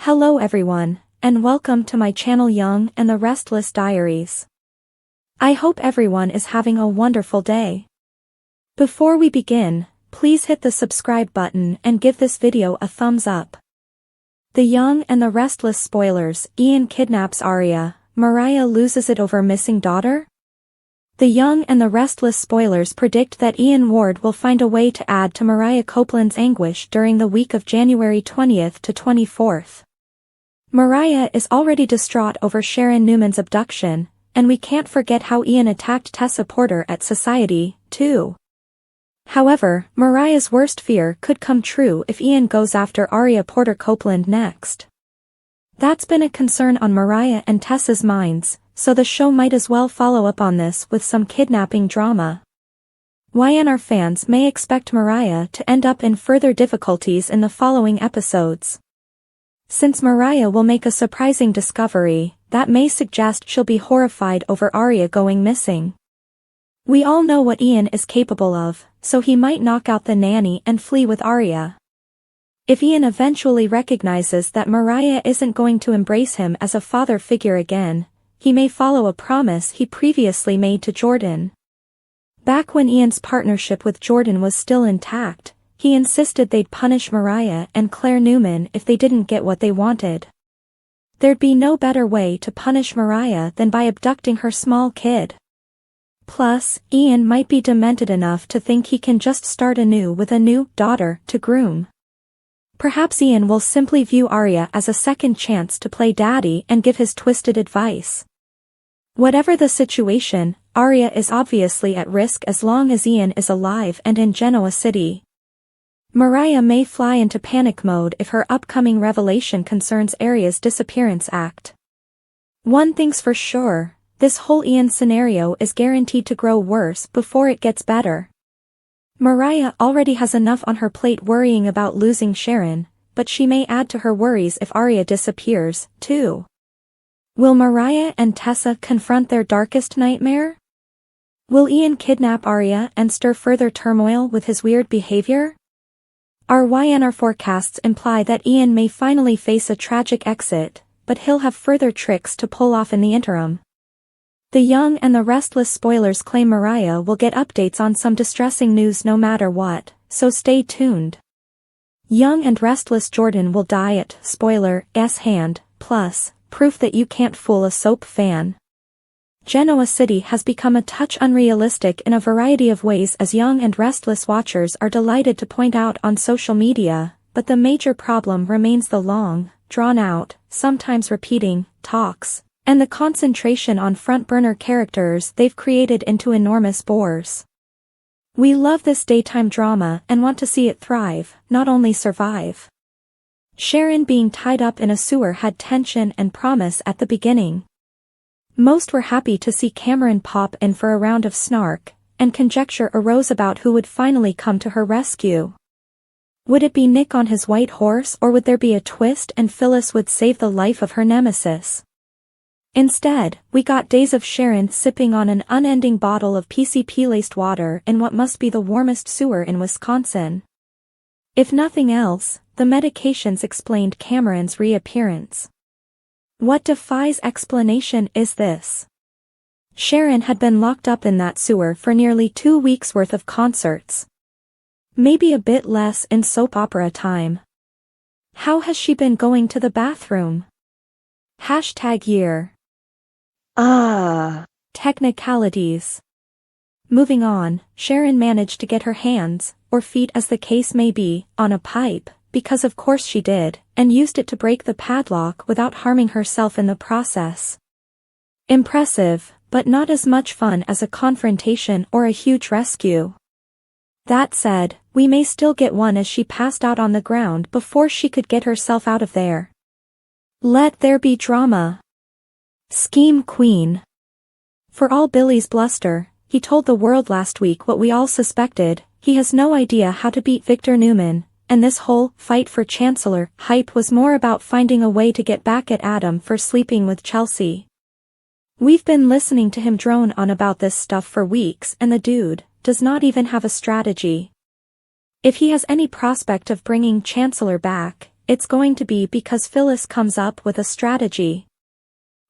Hello everyone, and welcome to my channel Young and The Restless Diaries. I hope everyone is having a wonderful day. Before we begin, please hit the subscribe button and give this video a thumbs up. The Young and the Restless spoilers: Ian kidnaps Aria, Mariah loses it over missing daughter? The Young and the Restless spoilers predict that Ian Ward will find a way to add to Mariah Copeland's anguish during the week of January 20th to 24th. Mariah is already distraught over Sharon Newman's abduction, and we can't forget how Ian attacked Tessa Porter at Society, too. However, Mariah's worst fear could come true if Ian goes after Aria Porter Copeland next. That's been a concern on Mariah and Tessa's minds, so the show might as well follow up on this with some kidnapping drama. YNR fans may expect Mariah to end up in further difficulties in the following episodes. Since Mariah will make a surprising discovery, that may suggest she'll be horrified over Aria going missing. We all know what Ian is capable of, so he might knock out the nanny and flee with Aria. If Ian eventually recognizes that Mariah isn't going to embrace him as a father figure again, he may follow a promise he previously made to Jordan. Back when Ian's partnership with Jordan was still intact, he insisted they'd punish Mariah and Claire Newman if they didn't get what they wanted. There'd be no better way to punish Mariah than by abducting her small kid. Plus, Ian might be demented enough to think he can just start anew with a new daughter to groom. Perhaps Ian will simply view Aria as a second chance to play daddy and give his twisted advice. Whatever the situation, Aria is obviously at risk as long as Ian is alive and in Genoa City. Mariah may fly into panic mode if her upcoming revelation concerns Aria's disappearance act. One thing's for sure, this whole Ian scenario is guaranteed to grow worse before it gets better. Mariah already has enough on her plate worrying about losing Sharon, but she may add to her worries if Aria disappears, too. Will Mariah and Tessa confront their darkest nightmare? Will Ian kidnap Aria and stir further turmoil with his weird behavior? Our YNR forecasts imply that Ian may finally face a tragic exit, but he'll have further tricks to pull off in the interim. The Young and the Restless spoilers claim Mariah will get updates on some distressing news no matter what, so stay tuned. Young and Restless Jordan will die at spoiler's hand, plus, proof that you can't fool a soap fan. Genoa City has become a touch unrealistic in a variety of ways, as Young and Restless watchers are delighted to point out on social media, but the major problem remains the long, drawn-out, sometimes repeating, talks, and the concentration on front-burner characters they've created into enormous bores. We love this daytime drama and want to see it thrive, not only survive. Sharon being tied up in a sewer had tension and promise at the beginning. Most were happy to see Cameron pop in for a round of snark, and conjecture arose about who would finally come to her rescue. Would it be Nick on his white horse, or would there be a twist and Phyllis would save the life of her nemesis? Instead, we got days of Sharon sipping on an unending bottle of PCP-laced water in what must be the warmest sewer in Wisconsin. If nothing else, the medications explained Cameron's reappearance. What defies explanation is this. Sharon had been locked up in that sewer for nearly 2 weeks' worth of concerts. Maybe a bit less in soap opera time. How has she been going to the bathroom? #year. Technicalities. Moving on, Sharon managed to get her hands, or feet as the case may be, on a pipe, because of course she did, and used it to break the padlock without harming herself in the process. Impressive, but not as much fun as a confrontation or a huge rescue. That said, we may still get one, as she passed out on the ground before she could get herself out of there. Let there be drama. Scheme Queen. For all Billy's bluster, he told the world last week what we all suspected: he has no idea how to beat Victor Newman. And this whole fight for Chancellor hype was more about finding a way to get back at Adam for sleeping with Chelsea. We've been listening to him drone on about this stuff for weeks, and the dude does not even have a strategy. If he has any prospect of bringing Chancellor back, it's going to be because Phyllis comes up with a strategy.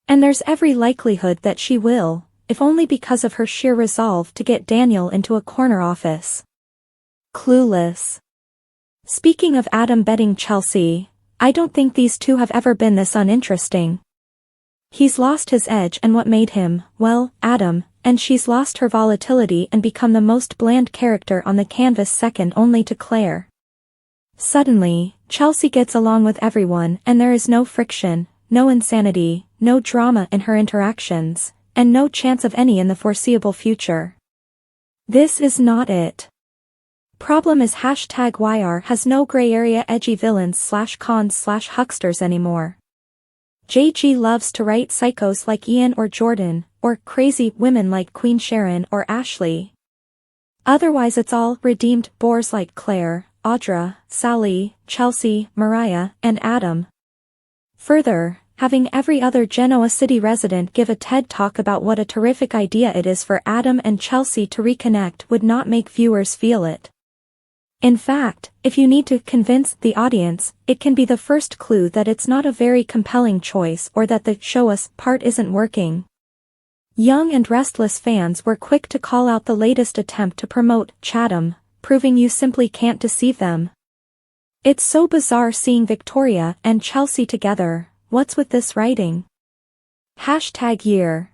And there's every likelihood that she will, if only because of her sheer resolve to get Daniel into a corner office. Clueless. Speaking of Adam betting Chelsea, I don't think these two have ever been this uninteresting. He's lost his edge and what made him, well, Adam, and she's lost her volatility and become the most bland character on the canvas, second only to Claire. Suddenly, Chelsea gets along with everyone and there is no friction, no insanity, no drama in her interactions, and no chance of any in the foreseeable future. This is not it. Problem is #YR has no gray area edgy villains/cons/hucksters anymore. JG loves to write psychos like Ian or Jordan, or crazy women like Queen Sharon or Ashley. Otherwise it's all redeemed bores like Claire, Audra, Sally, Chelsea, Mariah, and Adam. Further, having every other Genoa City resident give a TED talk about what a terrific idea it is for Adam and Chelsea to reconnect would not make viewers feel it. In fact, if you need to convince the audience, it can be the first clue that it's not a very compelling choice or that the show us part isn't working. Young and Restless fans were quick to call out the latest attempt to promote Chatham, proving you simply can't deceive them. It's so bizarre seeing Victoria and Chelsea together. What's with this writing? #year.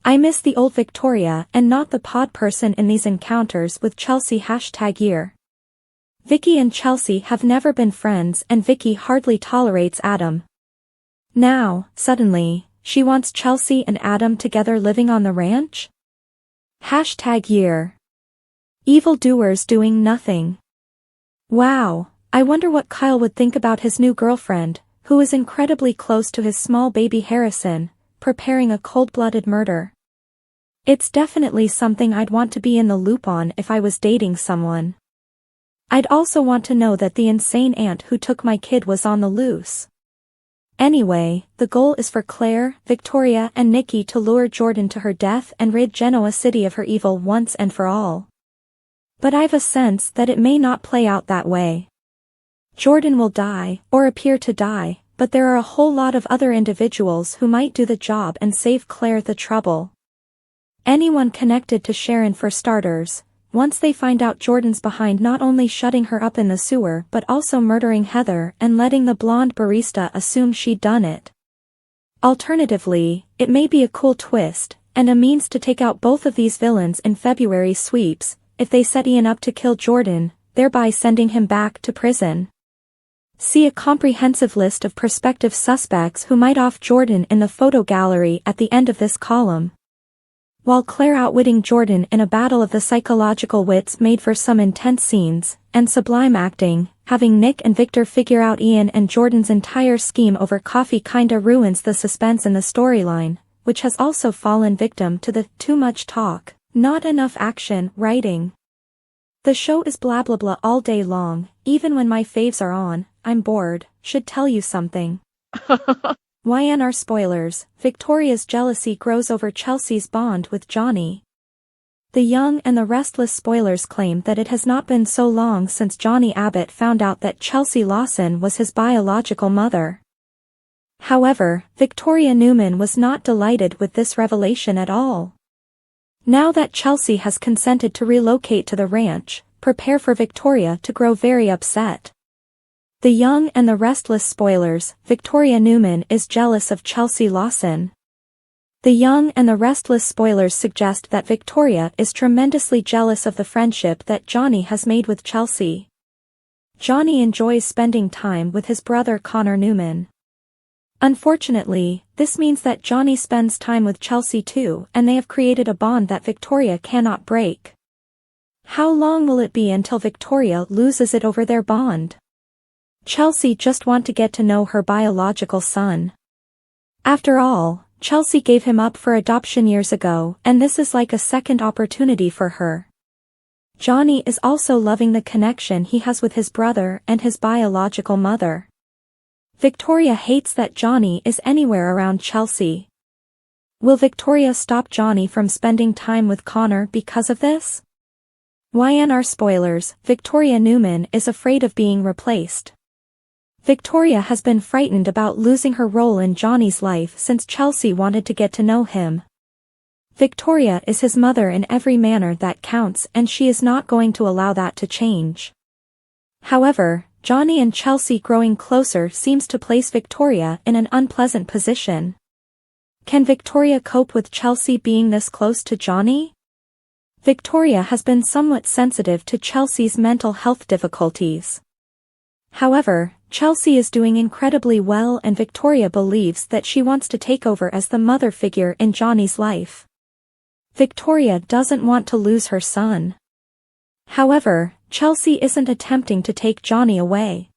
I miss the old Victoria and not the pod person in these encounters with Chelsea #year. Vicky and Chelsea have never been friends and Vicky hardly tolerates Adam. Now, suddenly, she wants Chelsea and Adam together living on the ranch? #year. Evildoers doing nothing. Wow, I wonder what Kyle would think about his new girlfriend, who is incredibly close to his small baby Harrison, preparing a cold-blooded murder. It's definitely something I'd want to be in the loop on if I was dating someone. I'd also want to know that the insane aunt who took my kid was on the loose. Anyway, the goal is for Claire, Victoria and Nikki to lure Jordan to her death and rid Genoa City of her evil once and for all. But I've a sense that it may not play out that way. Jordan will die, or appear to die, but there are a whole lot of other individuals who might do the job and save Claire the trouble. Anyone connected to Sharon for starters. Once they find out Jordan's behind not only shutting her up in the sewer but also murdering Heather and letting the blonde barista assume she'd done it. Alternatively, it may be a cool twist, and a means to take out both of these villains in February sweeps, if they set Ian up to kill Jordan, thereby sending him back to prison. See a comprehensive list of prospective suspects who might off Jordan in the photo gallery at the end of this column. While Claire outwitting Jordan in a battle of the psychological wits made for some intense scenes, and sublime acting, having Nick and Victor figure out Ian and Jordan's entire scheme over coffee kinda ruins the suspense in the storyline, which has also fallen victim to the too much talk, not enough action writing. The show is blah blah blah all day long, even when my faves are on, I'm bored, should tell you something. YNR spoilers, Victoria's jealousy grows over Chelsea's bond with Johnny. The Young and the Restless spoilers claim that it has not been so long since Johnny Abbott found out that Chelsea Lawson was his biological mother. However, Victoria Newman was not delighted with this revelation at all. Now that Chelsea has consented to relocate to the ranch, prepare for Victoria to grow very upset. The Young and the Restless spoilers, Victoria Newman is jealous of Chelsea Lawson. The Young and the Restless spoilers suggest that Victoria is tremendously jealous of the friendship that Johnny has made with Chelsea. Johnny enjoys spending time with his brother Connor Newman. Unfortunately, this means that Johnny spends time with Chelsea too, and they have created a bond that Victoria cannot break. How long will it be until Victoria loses it over their bond? Chelsea just want to get to know her biological son. After all, Chelsea gave him up for adoption years ago, and this is like a second opportunity for her. Johnny is also loving the connection he has with his brother and his biological mother. Victoria hates that Johnny is anywhere around Chelsea. Will Victoria stop Johnny from spending time with Connor because of this? YNR spoilers, Victoria Newman is afraid of being replaced. Victoria has been frightened about losing her role in Johnny's life since Chelsea wanted to get to know him. Victoria is his mother in every manner that counts, and she is not going to allow that to change. However, Johnny and Chelsea growing closer seems to place Victoria in an unpleasant position. Can Victoria cope with Chelsea being this close to Johnny? Victoria has been somewhat sensitive to Chelsea's mental health difficulties. However, Chelsea is doing incredibly well, and Victoria believes that she wants to take over as the mother figure in Johnny's life. Victoria doesn't want to lose her son. However, Chelsea isn't attempting to take Johnny away.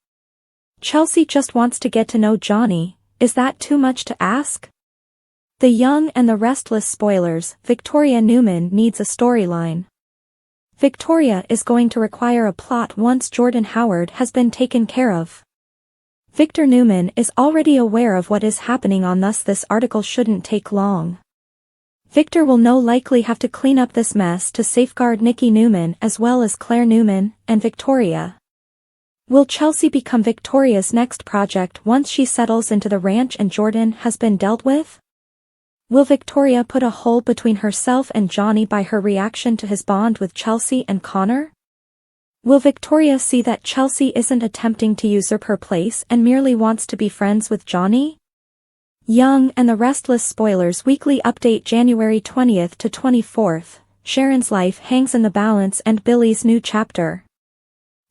Chelsea just wants to get to know Johnny. Is that too much to ask? The Young and the Restless spoilers. Victoria Newman needs a storyline. Victoria is going to require a plot once Jordan Howard has been taken care of. Victor Newman is already aware of what is happening on, thus this article shouldn't take long. Victor will no likely have to clean up this mess to safeguard Nikki Newman as well as Claire Newman and Victoria. Will Chelsea become Victoria's next project once she settles into the ranch and Jordan has been dealt with? Will Victoria put a hole between herself and Johnny by her reaction to his bond with Chelsea and Connor? Will Victoria see that Chelsea isn't attempting to usurp her place and merely wants to be friends with Johnny? Young and the Restless spoilers weekly update January 20th to 24th. Sharon's life hangs in the balance and Billy's new chapter.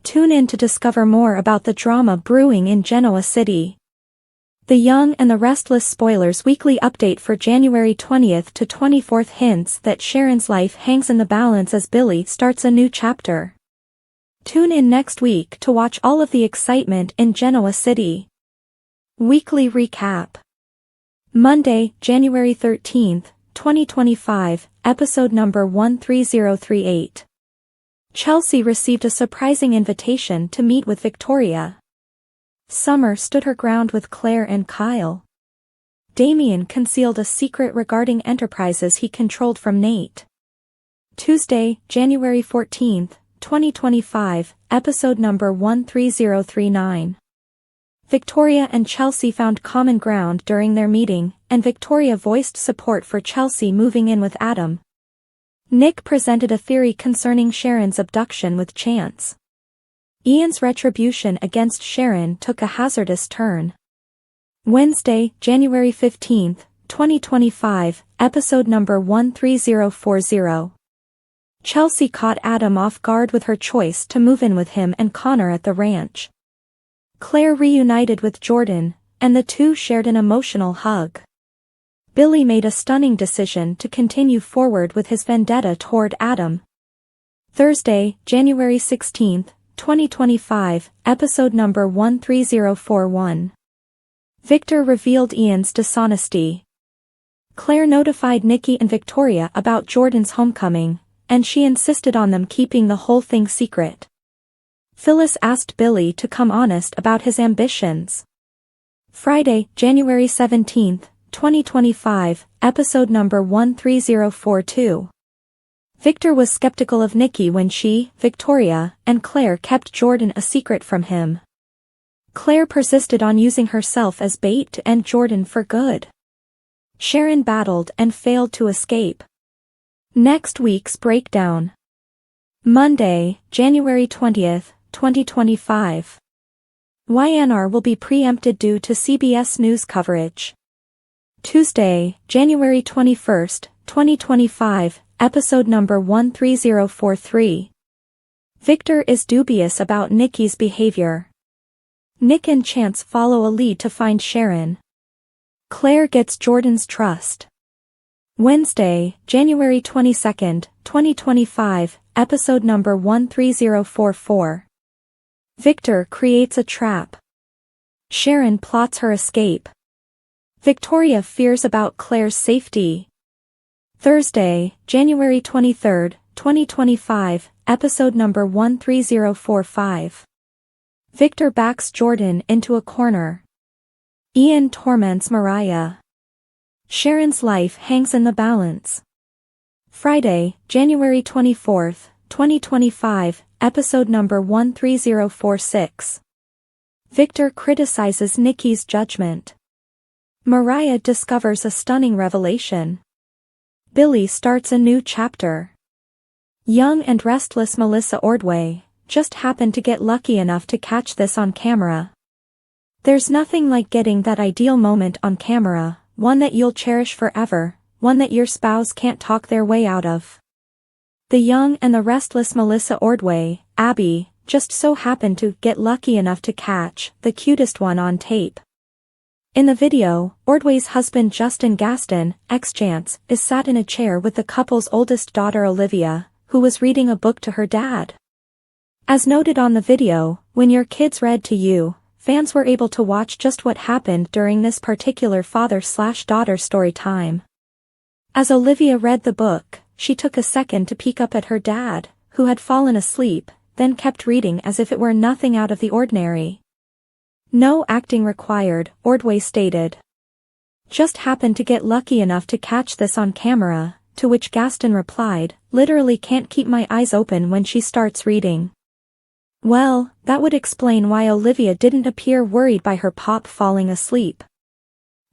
Tune in to discover more about the drama brewing in Genoa City. The Young and the Restless spoilers weekly update for January 20th to 24th hints that Sharon's life hangs in the balance as Billy starts a new chapter. Tune in next week to watch all of the excitement in Genoa City. Weekly recap. Monday, January 13th, 2025, episode number 13038. Chelsea received a surprising invitation to meet with Victoria. Summer stood her ground with Claire and Kyle. Damien concealed a secret regarding enterprises he controlled from Nate. Tuesday, January 14th, 2025, episode number 13039. Victoria and Chelsea found common ground during their meeting, and Victoria voiced support for Chelsea moving in with Adam. Nick presented a theory concerning Sharon's abduction with Chance. Ian's retribution against Sharon took a hazardous turn. Wednesday, January 15th, 2025, episode number 13040. Chelsea caught Adam off guard with her choice to move in with him and Connor at the ranch. Claire reunited with Jordan, and the two shared an emotional hug. Billy made a stunning decision to continue forward with his vendetta toward Adam. Thursday, January 16th, 2025, episode number 13041. Victor revealed Ian's dishonesty. Claire notified Nikki and Victoria about Jordan's homecoming, and she insisted on them keeping the whole thing secret. Phyllis asked Billy to come honest about his ambitions. Friday, January 17th, 2025, episode number 13042. Victor was skeptical of Nikki when she, Victoria, and Claire kept Jordan a secret from him. Claire persisted on using herself as bait to end Jordan for good. Sharon battled and failed to escape. Next week's breakdown. Monday, January 20th, 2025. YNR will be preempted due to CBS News coverage. Tuesday, January 21st, 2025, episode number 13043. Victor is dubious about Nikki's behavior. Nick and Chance follow a lead to find Sharon. Claire gets Jordan's trust. Wednesday, January 22nd, 2025, episode number 13044. Victor creates a trap. Sharon plots her escape. Victoria fears about Claire's safety. Thursday, January 23rd, 2025, episode number 13045. Victor backs Jordan into a corner. Ian torments Mariah. Sharon's life hangs in the balance. Friday, January 24th, 2025, episode number 13046. Victor criticizes Nikki's judgment. Mariah discovers a stunning revelation. Billy starts a new chapter. Young and restless Melissa Ordway just happened to get lucky enough to catch this on camera. There's nothing like getting that ideal moment on camera, one that you'll cherish forever, one that your spouse can't talk their way out of. The young and the restless Melissa Ordway, Abby, just so happened to get lucky enough to catch the cutest one on tape. In the video, Ordway's husband Justin Gaston, ex-Chance, is sat in a chair with the couple's oldest daughter Olivia, who was reading a book to her dad. As noted on the video, when your kids read to you, fans were able to watch just what happened during this particular father/daughter story time. As Olivia read the book, she took a second to peek up at her dad, who had fallen asleep, then kept reading as if it were nothing out of the ordinary. No acting required, Ordway stated. Just happened to get lucky enough to catch this on camera, to which Gaston replied, literally can't keep my eyes open when she starts reading. Well, that would explain why Olivia didn't appear worried by her pop falling asleep.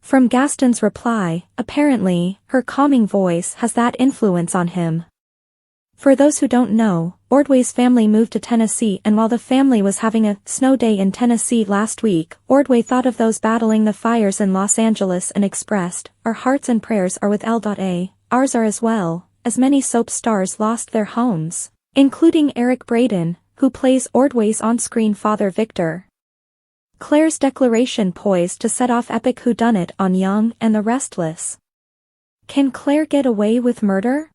From Gaston's reply, apparently, her calming voice has that influence on him. For those who don't know, Ordway's family moved to Tennessee, and while the family was having a snow day in Tennessee last week, Ordway thought of those battling the fires in Los Angeles and expressed, "Our hearts and prayers are with L.A., ours are as well," as many soap stars lost their homes, including Eric Braeden, who plays Ordway's on-screen father Victor. Claire's declaration poised to set off epic whodunit on Young and the Restless. Can Claire get away with murder?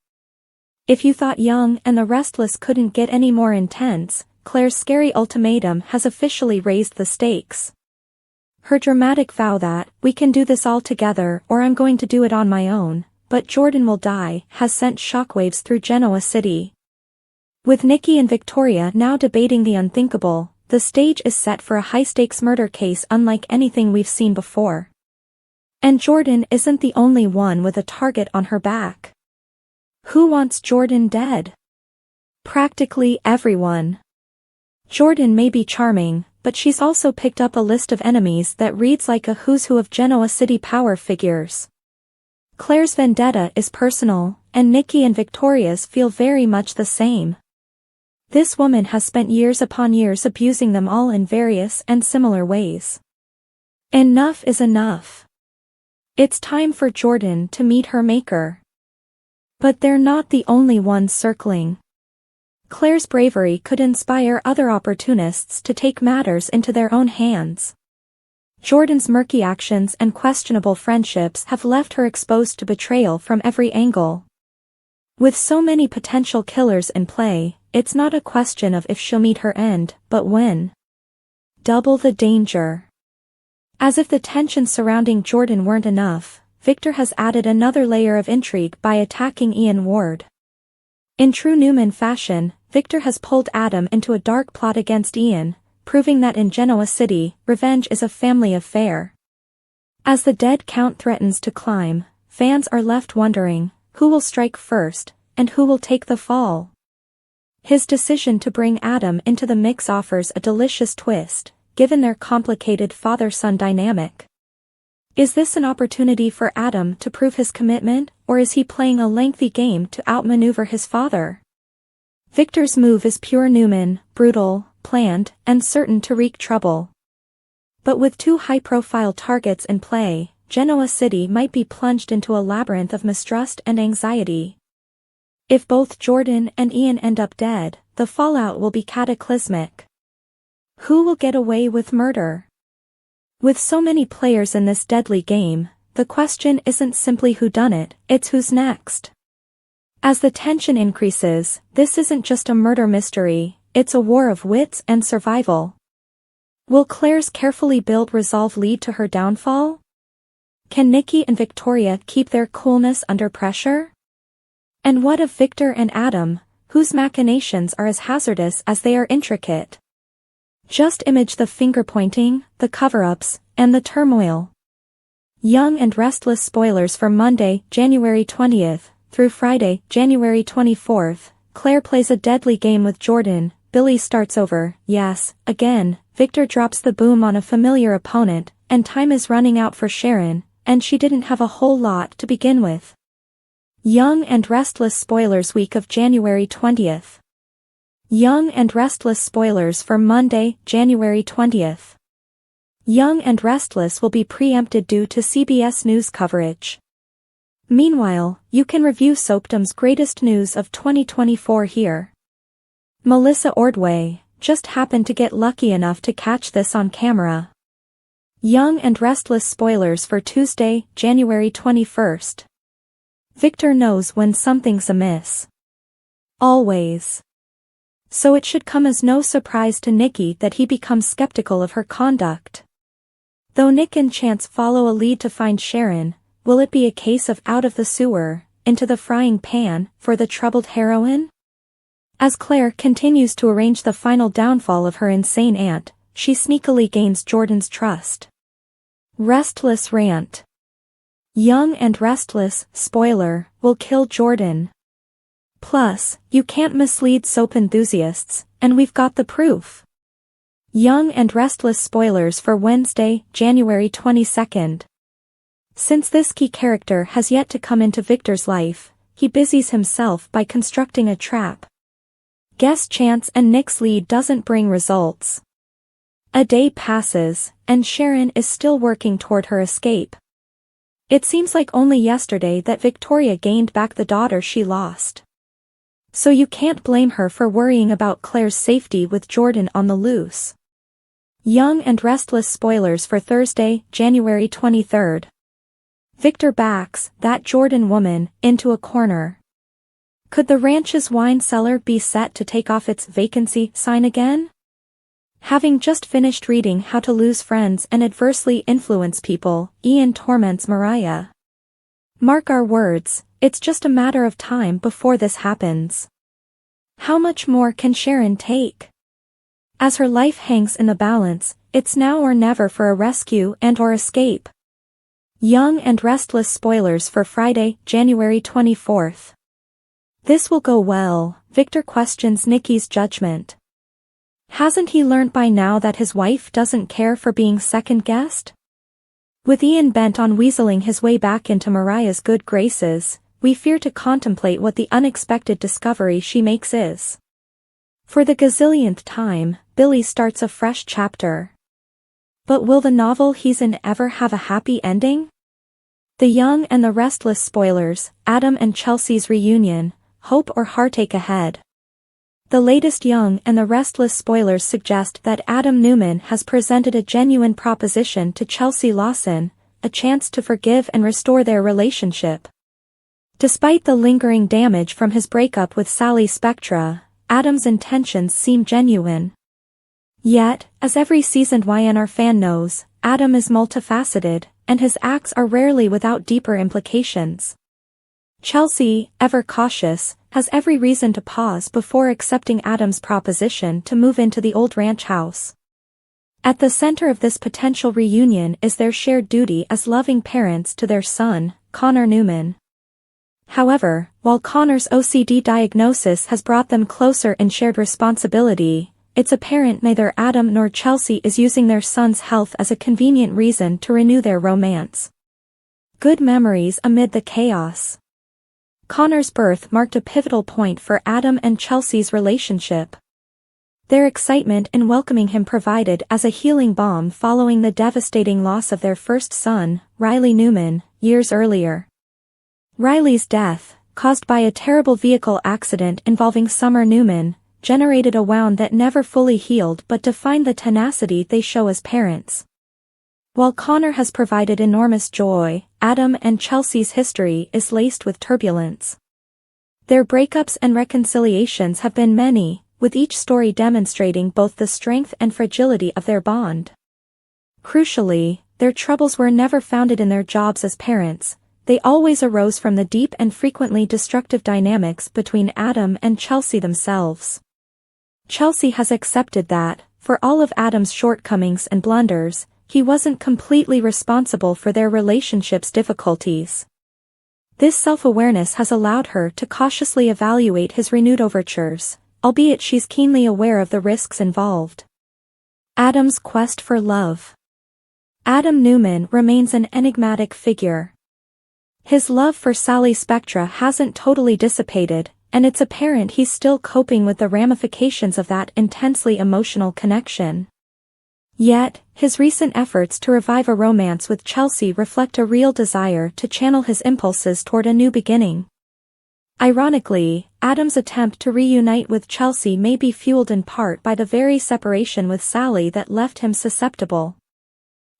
If you thought Young and the Restless couldn't get any more intense, Claire's scary ultimatum has officially raised the stakes. Her dramatic vow that, "We can do this all together or I'm going to do it on my own, but Jordan will die," has sent shockwaves through Genoa City. With Nikki and Victoria now debating the unthinkable, the stage is set for a high-stakes murder case unlike anything we've seen before. And Jordan isn't the only one with a target on her back. Who wants Jordan dead? Practically everyone. Jordan may be charming, but she's also picked up a list of enemies that reads like a who's who of Genoa City power figures. Claire's vendetta is personal, and Nikki and Victoria's feel very much the same. This woman has spent years upon years abusing them all in various and similar ways. Enough is enough. It's time for Jordan to meet her maker. But they're not the only ones circling. Claire's bravery could inspire other opportunists to take matters into their own hands. Jordan's murky actions and questionable friendships have left her exposed to betrayal from every angle. With so many potential killers in play, it's not a question of if she'll meet her end, but when. Double the danger. As if the tension surrounding Jordan weren't enough, Victor has added another layer of intrigue by attacking Ian Ward. In true Newman fashion, Victor has pulled Adam into a dark plot against Ian, proving that in Genoa City, revenge is a family affair. As the dead count threatens to climb, fans are left wondering, who will strike first, and who will take the fall? His decision to bring Adam into the mix offers a delicious twist, given their complicated father-son dynamic. Is this an opportunity for Adam to prove his commitment, or is he playing a lengthy game to outmaneuver his father? Victor's move is pure Newman, brutal, planned, and certain to wreak trouble. But with two high-profile targets in play, Genoa City might be plunged into a labyrinth of mistrust and anxiety. If both Jordan and Ian end up dead, the fallout will be cataclysmic. Who will get away with murder? With so many players in this deadly game, the question isn't simply who done it, it's who's next. As the tension increases, this isn't just a murder mystery, it's a war of wits and survival. Will Claire's carefully built resolve lead to her downfall? Can Nikki and Victoria keep their coolness under pressure? And what of Victor and Adam, whose machinations are as hazardous as they are intricate? Just image the finger-pointing, the cover-ups, and the turmoil. Young and Restless spoilers for Monday, January 20th, through Friday, January 24th, Claire plays a deadly game with Jordan, Billy starts over. Yes, again, Victor drops the boom on a familiar opponent, and time is running out for Sharon, and she didn't have a whole lot to begin with. Young and Restless spoilers week of January 20th. Young and Restless spoilers for Monday, January 20th. Young and Restless will be preempted due to CBS News coverage. Meanwhile, you can review Soapdom's greatest news of 2024 here. Melissa Ordway just happened to get lucky enough to catch this on camera. Young and Restless spoilers for Tuesday, January 21st. Victor knows when something's amiss. Always. So it should come as no surprise to Nikki that he becomes skeptical of her conduct. Though Nick and Chance follow a lead to find Sharon, will it be a case of out of the sewer, into the frying pan, for the troubled heroine? As Claire continues to arrange the final downfall of her insane aunt, she sneakily gains Jordan's trust. Restless rant. Young and Restless, spoiler, will kill Jordan. Plus, you can't mislead soap enthusiasts, and we've got the proof. Young and Restless spoilers for Wednesday, January 22nd. Since this key character has yet to come into Victor's life, he busies himself by constructing a trap. Guess Chance and Nick's lead doesn't bring results. A day passes, and Sharon is still working toward her escape. It seems like only yesterday that Victoria gained back the daughter she lost. So you can't blame her for worrying about Claire's safety with Jordan on the loose. Young and Restless spoilers for Thursday, January 23rd. Victor backs that Jordan woman into a corner. Could the ranch's wine cellar be set to take off its vacancy sign again? Having just finished reading How to Lose Friends and Adversely Influence People, Ian torments Mariah. Mark our words, it's just a matter of time before this happens. How much more can Sharon take? As her life hangs in the balance, it's now or never for a rescue and/or escape. Young and Restless spoilers for Friday, January 24th. This will go well, Victor questions Nikki's judgment. Hasn't he learnt by now that his wife doesn't care for being second-guessed? With Ian bent on weaseling his way back into Mariah's good graces, we fear to contemplate what the unexpected discovery she makes is. For the gazillionth time, Billy starts a fresh chapter. But will the novel he's in ever have a happy ending? The Young and the Restless spoilers, Adam and Chelsea's reunion, hope or heartache ahead. The latest Young and the Restless spoilers suggest that Adam Newman has presented a genuine proposition to Chelsea Lawson, a chance to forgive and restore their relationship. Despite the lingering damage from his breakup with Sally Spectra, Adam's intentions seem genuine. Yet, as every seasoned YNR fan knows, Adam is multifaceted, and his acts are rarely without deeper implications. Chelsea, ever cautious, has every reason to pause before accepting Adam's proposition to move into the old ranch house. At the center of this potential reunion is their shared duty as loving parents to their son, Connor Newman. However, while Connor's OCD diagnosis has brought them closer in shared responsibility, it's apparent neither Adam nor Chelsea is using their son's health as a convenient reason to renew their romance. Good memories amid the chaos. Connor's birth marked a pivotal point for Adam and Chelsea's relationship. Their excitement in welcoming him provided as a healing balm following the devastating loss of their first son, Riley Newman, years earlier. Riley's death, caused by a terrible vehicle accident involving Summer Newman, generated a wound that never fully healed but defined the tenacity they show as parents. While Connor has provided enormous joy, Adam and Chelsea's history is laced with turbulence. Their breakups and reconciliations have been many, with each story demonstrating both the strength and fragility of their bond. Crucially, their troubles were never founded in their jobs as parents, they always arose from the deep and frequently destructive dynamics between Adam and Chelsea themselves. Chelsea has accepted that, for all of Adam's shortcomings and blunders, he wasn't completely responsible for their relationship's difficulties. This self-awareness has allowed her to cautiously evaluate his renewed overtures, albeit she's keenly aware of the risks involved. Adam's quest for love. Adam Newman remains an enigmatic figure. His love for Sally Spectra hasn't totally dissipated, and it's apparent he's still coping with the ramifications of that intensely emotional connection. Yet, his recent efforts to revive a romance with Chelsea reflect a real desire to channel his impulses toward a new beginning. Ironically, Adam's attempt to reunite with Chelsea may be fueled in part by the very separation with Sally that left him susceptible.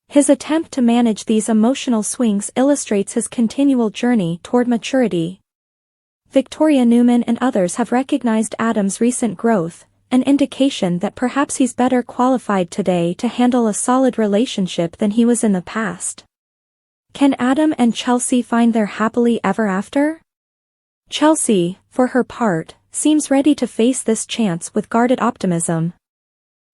His attempt to manage these emotional swings illustrates his continual journey toward maturity. Victoria Newman and others have recognized Adam's recent growth, an indication that perhaps he's better qualified today to handle a solid relationship than he was in the past. Can Adam and Chelsea find their happily ever after? Chelsea, for her part, seems ready to face this chance with guarded optimism.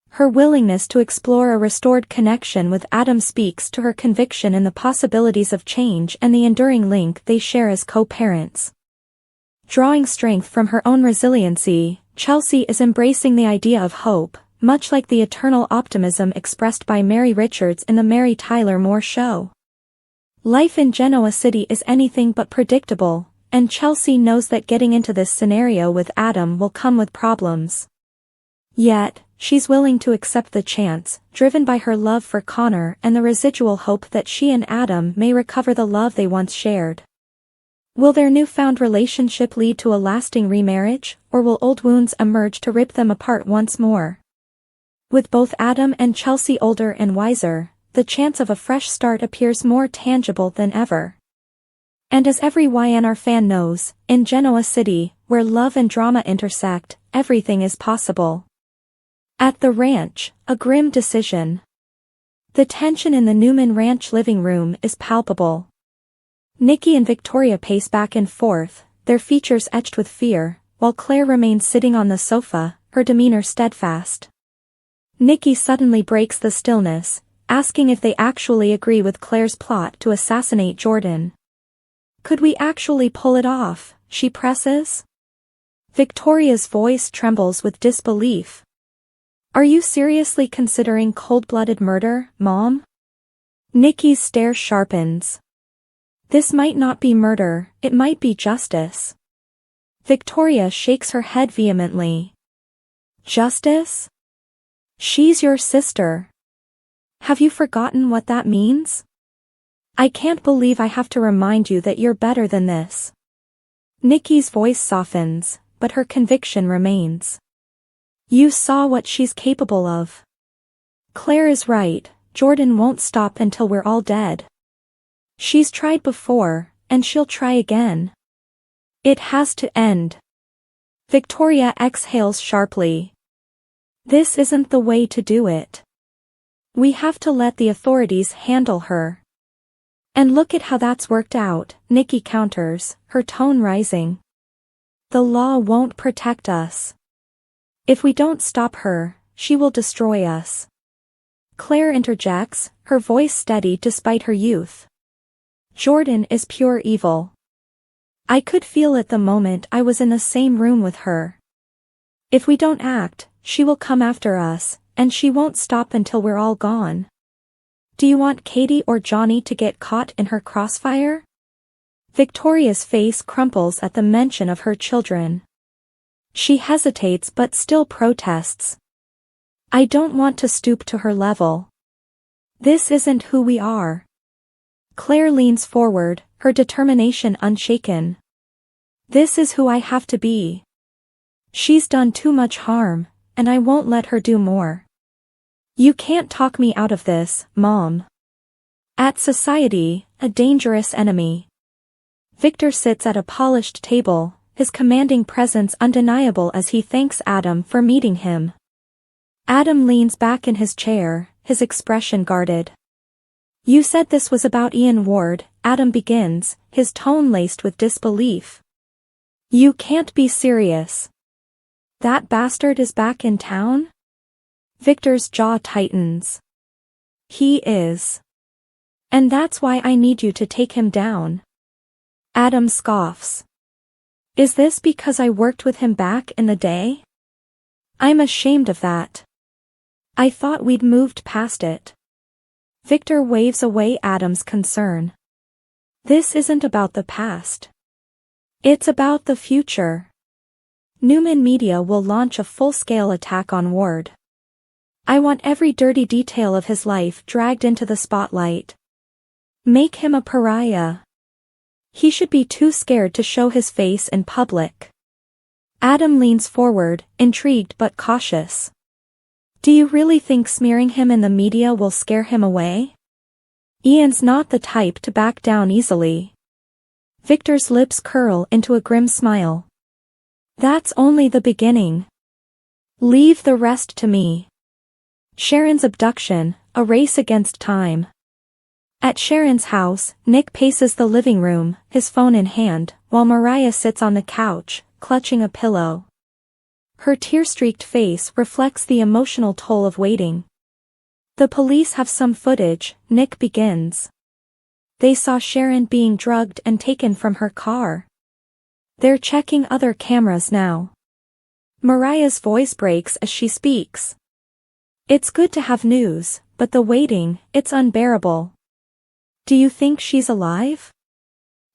Her willingness to explore a restored connection with Adam speaks to her conviction in the possibilities of change and the enduring link they share as co-parents. Drawing strength from her own resiliency, Chelsea is embracing the idea of hope, much like the eternal optimism expressed by Mary Richards in the Mary Tyler Moore Show. Life in Genoa City is anything but predictable, and Chelsea knows that getting into this scenario with Adam will come with problems. Yet, she's willing to accept the chance, driven by her love for Connor and the residual hope that she and Adam may recover the love they once shared. Will their newfound relationship lead to a lasting remarriage, or will old wounds emerge to rip them apart once more? With both Adam and Chelsea older and wiser, the chance of a fresh start appears more tangible than ever. And as every YNR fan knows, in Genoa City, where love and drama intersect, everything is possible. At the ranch, a grim decision. The tension in the Newman Ranch living room is palpable. Nikki and Victoria pace back and forth, their features etched with fear, while Claire remains sitting on the sofa, her demeanor steadfast. Nikki suddenly breaks the stillness, asking if they actually agree with Claire's plot to assassinate Jordan. Could we actually pull it off, she presses? Victoria's voice trembles with disbelief. Are you seriously considering cold-blooded murder, Mom? Nikki's stare sharpens. This might not be murder, it might be justice. Victoria shakes her head vehemently. Justice? She's your sister. Have you forgotten what that means? I can't believe I have to remind you that you're better than this. Nikki's voice softens, but her conviction remains. You saw what she's capable of. Claire is right, Jordan won't stop until we're all dead. She's tried before, and she'll try again. It has to end. Victoria exhales sharply. This isn't the way to do it. We have to let the authorities handle her. And look at how that's worked out, Nikki counters, her tone rising. The law won't protect us. If we don't stop her, she will destroy us. Claire interjects, her voice steady despite her youth. Jordan is pure evil. I could feel it the moment I was in the same room with her. If we don't act, she will come after us, and she won't stop until we're all gone. Do you want Katie or Johnny to get caught in her crossfire? Victoria's face crumples at the mention of her children. She hesitates but still protests. I don't want to stoop to her level. This isn't who we are. Claire leans forward, her determination unshaken. This is who I have to be. She's done too much harm, and I won't let her do more. You can't talk me out of this, Mom. At society, a dangerous enemy. Victor sits at a polished table, his commanding presence undeniable as he thanks Adam for meeting him. Adam leans back in his chair, his expression guarded. You said this was about Ian Ward, Adam begins, his tone laced with disbelief. You can't be serious. That bastard is back in town? Victor's jaw tightens. He is. And that's why I need you to take him down. Adam scoffs. Is this because I worked with him back in the day? I'm ashamed of that. I thought we'd moved past it. Victor waves away Adam's concern. This isn't about the past. It's about the future. Newman Media will launch a full-scale attack on Ward. I want every dirty detail of his life dragged into the spotlight. Make him a pariah. He should be too scared to show his face in public. Adam leans forward, intrigued but cautious. Do you really think smearing him in the media will scare him away? Ian's not the type to back down easily. Victor's lips curl into a grim smile. That's only the beginning. Leave the rest to me. Sharon's abduction, a race against time. At Sharon's house, Nick paces the living room, his phone in hand, while Mariah sits on the couch, clutching a pillow. Her tear-streaked face reflects the emotional toll of waiting. The police have some footage, Nick begins. They saw Sharon being drugged and taken from her car. They're checking other cameras now. Mariah's voice breaks as she speaks. It's good to have news, but the waiting, it's unbearable. Do you think she's alive?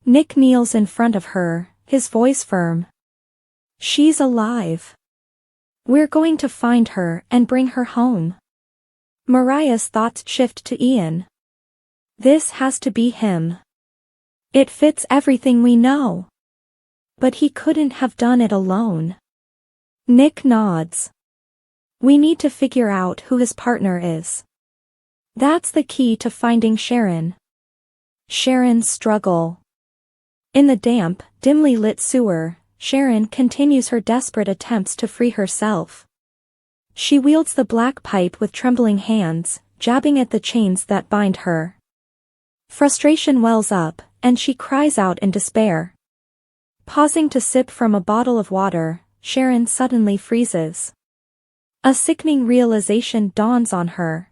Nick kneels in front of her, his voice firm. She's alive. We're going to find her and bring her home. Mariah's thoughts shift to Ian. This has to be him. It fits everything we know. But he couldn't have done it alone. Nick nods. We need to figure out who his partner is. That's the key to finding Sharon. Sharon's struggle. In the damp, dimly lit sewer, Sharon continues her desperate attempts to free herself. She wields the black pipe with trembling hands, jabbing at the chains that bind her. Frustration wells up, and she cries out in despair. Pausing to sip from a bottle of water, Sharon suddenly freezes. A sickening realization dawns on her.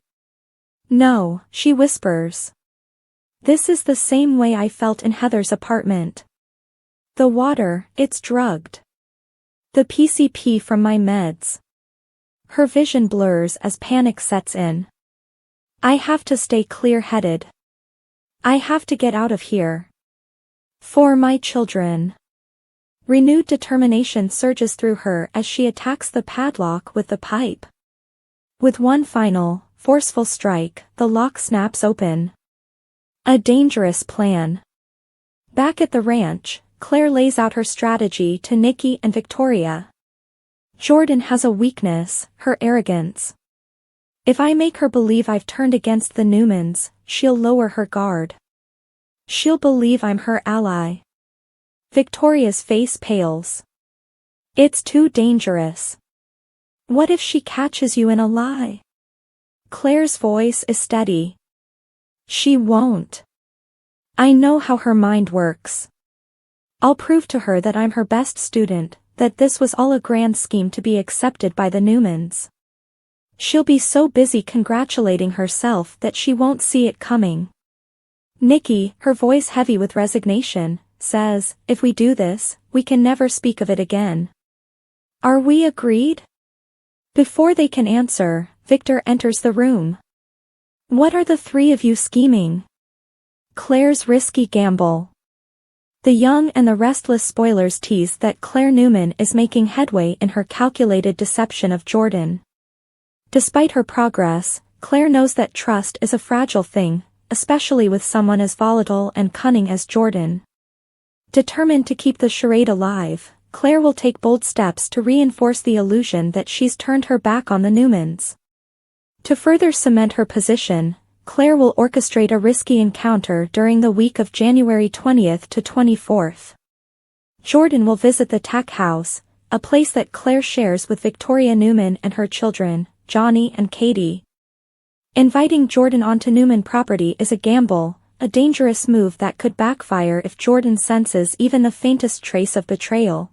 No, she whispers. This is the same way I felt in Heather's apartment. The water, it's drugged. The PCP from my meds. Her vision blurs as panic sets in. I have to stay clear-headed. I have to get out of here. For my children. Renewed determination surges through her as she attacks the padlock with the pipe. With one final, forceful strike, the lock snaps open. A dangerous plan. Back at the ranch, Claire lays out her strategy to Nikki and Victoria. Jordan has a weakness, her arrogance. If I make her believe I've turned against the Newmans, she'll lower her guard. She'll believe I'm her ally. Victoria's face pales. It's too dangerous. What if she catches you in a lie? Claire's voice is steady. She won't. I know how her mind works. I'll prove to her that I'm her best student, that this was all a grand scheme to be accepted by the Newmans. She'll be so busy congratulating herself that she won't see it coming. Nikki, her voice heavy with resignation, says, if we do this, we can never speak of it again. Are we agreed? Before they can answer, Victor enters the room. What are the three of you scheming? Claire's risky gamble. The Young and the Restless spoilers tease that Claire Newman is making headway in her calculated deception of Jordan. Despite her progress, Claire knows that trust is a fragile thing, especially with someone as volatile and cunning as Jordan. Determined to keep the charade alive, Claire will take bold steps to reinforce the illusion that she's turned her back on the Newmans. To further cement her position, Claire will orchestrate a risky encounter during the week of January 20th to 24th. Jordan will visit the Tech House, a place that Claire shares with Victoria Newman and her children, Johnny and Katie. Inviting Jordan onto Newman property is a gamble, a dangerous move that could backfire if Jordan senses even the faintest trace of betrayal.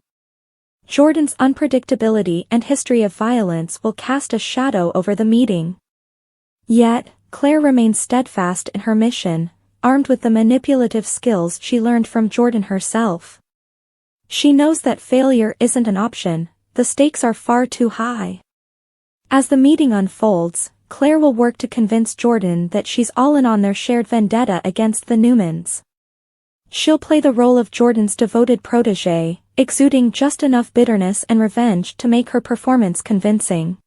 Jordan's unpredictability and history of violence will cast a shadow over the meeting. Yet, Claire remains steadfast in her mission, armed with the manipulative skills she learned from Jordan herself. She knows that failure isn't an option, the stakes are far too high. As the meeting unfolds, Claire will work to convince Jordan that she's all in on their shared vendetta against the Newmans. She'll play the role of Jordan's devoted protégé, exuding just enough bitterness and revenge to make her performance convincing.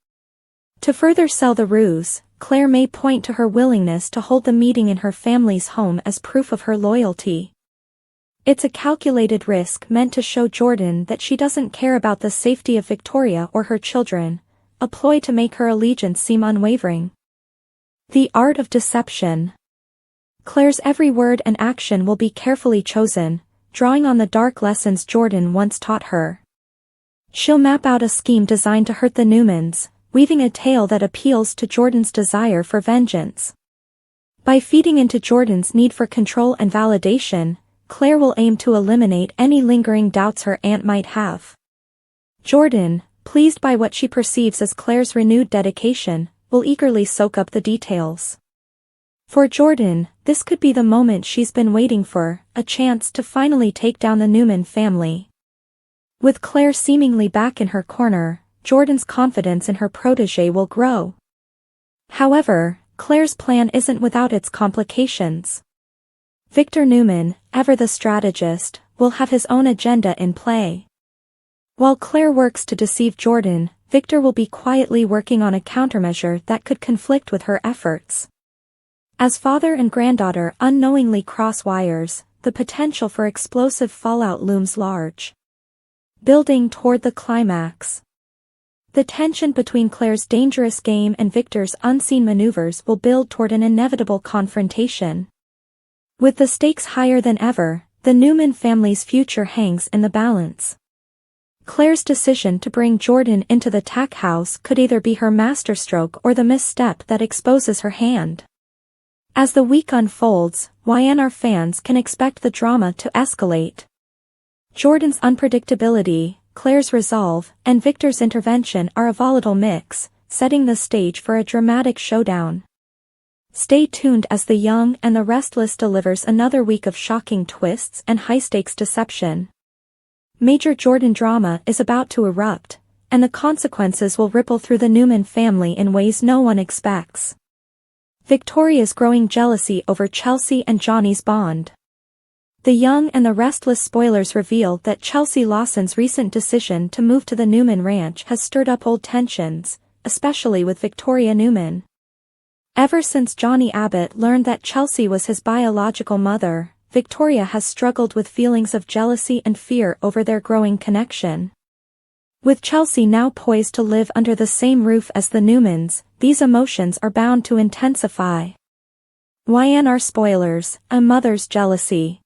To further sell the ruse, Claire may point to her willingness to hold the meeting in her family's home as proof of her loyalty. It's a calculated risk meant to show Jordan that she doesn't care about the safety of Victoria or her children, a ploy to make her allegiance seem unwavering. The art of deception. Claire's every word and action will be carefully chosen, drawing on the dark lessons Jordan once taught her. She'll map out a scheme designed to hurt the Newmans, weaving a tale that appeals to Jordan's desire for vengeance. By feeding into Jordan's need for control and validation, Claire will aim to eliminate any lingering doubts her aunt might have. Jordan, pleased by what she perceives as Claire's renewed dedication, will eagerly soak up the details. For Jordan, this could be the moment she's been waiting for, a chance to finally take down the Newman family. With Claire seemingly back in her corner, Jordan's confidence in her protégé will grow. However, Claire's plan isn't without its complications. Victor Newman, ever the strategist, will have his own agenda in play. While Claire works to deceive Jordan, Victor will be quietly working on a countermeasure that could conflict with her efforts. As father and granddaughter unknowingly cross wires, the potential for explosive fallout looms large. Building toward the climax. The tension between Claire's dangerous game and Victor's unseen maneuvers will build toward an inevitable confrontation. With the stakes higher than ever, the Newman family's future hangs in the balance. Claire's decision to bring Jordan into the tack house could either be her masterstroke or the misstep that exposes her hand. As the week unfolds, YNR fans can expect the drama to escalate. Jordan's unpredictability, Claire's resolve, and Victor's intervention are a volatile mix, setting the stage for a dramatic showdown. Stay tuned as the Young and the Restless delivers another week of shocking twists and high-stakes deception. Major Jordan drama is about to erupt, and the consequences will ripple through the Newman family in ways no one expects. Victoria's growing jealousy over Chelsea and Johnny's bond. The Young and the Restless spoilers reveal that Chelsea Lawson's recent decision to move to the Newman ranch has stirred up old tensions, especially with Victoria Newman. Ever since Johnny Abbott learned that Chelsea was his biological mother, Victoria has struggled with feelings of jealousy and fear over their growing connection. With Chelsea now poised to live under the same roof as the Newmans, these emotions are bound to intensify. YNR spoilers, a mother's jealousy.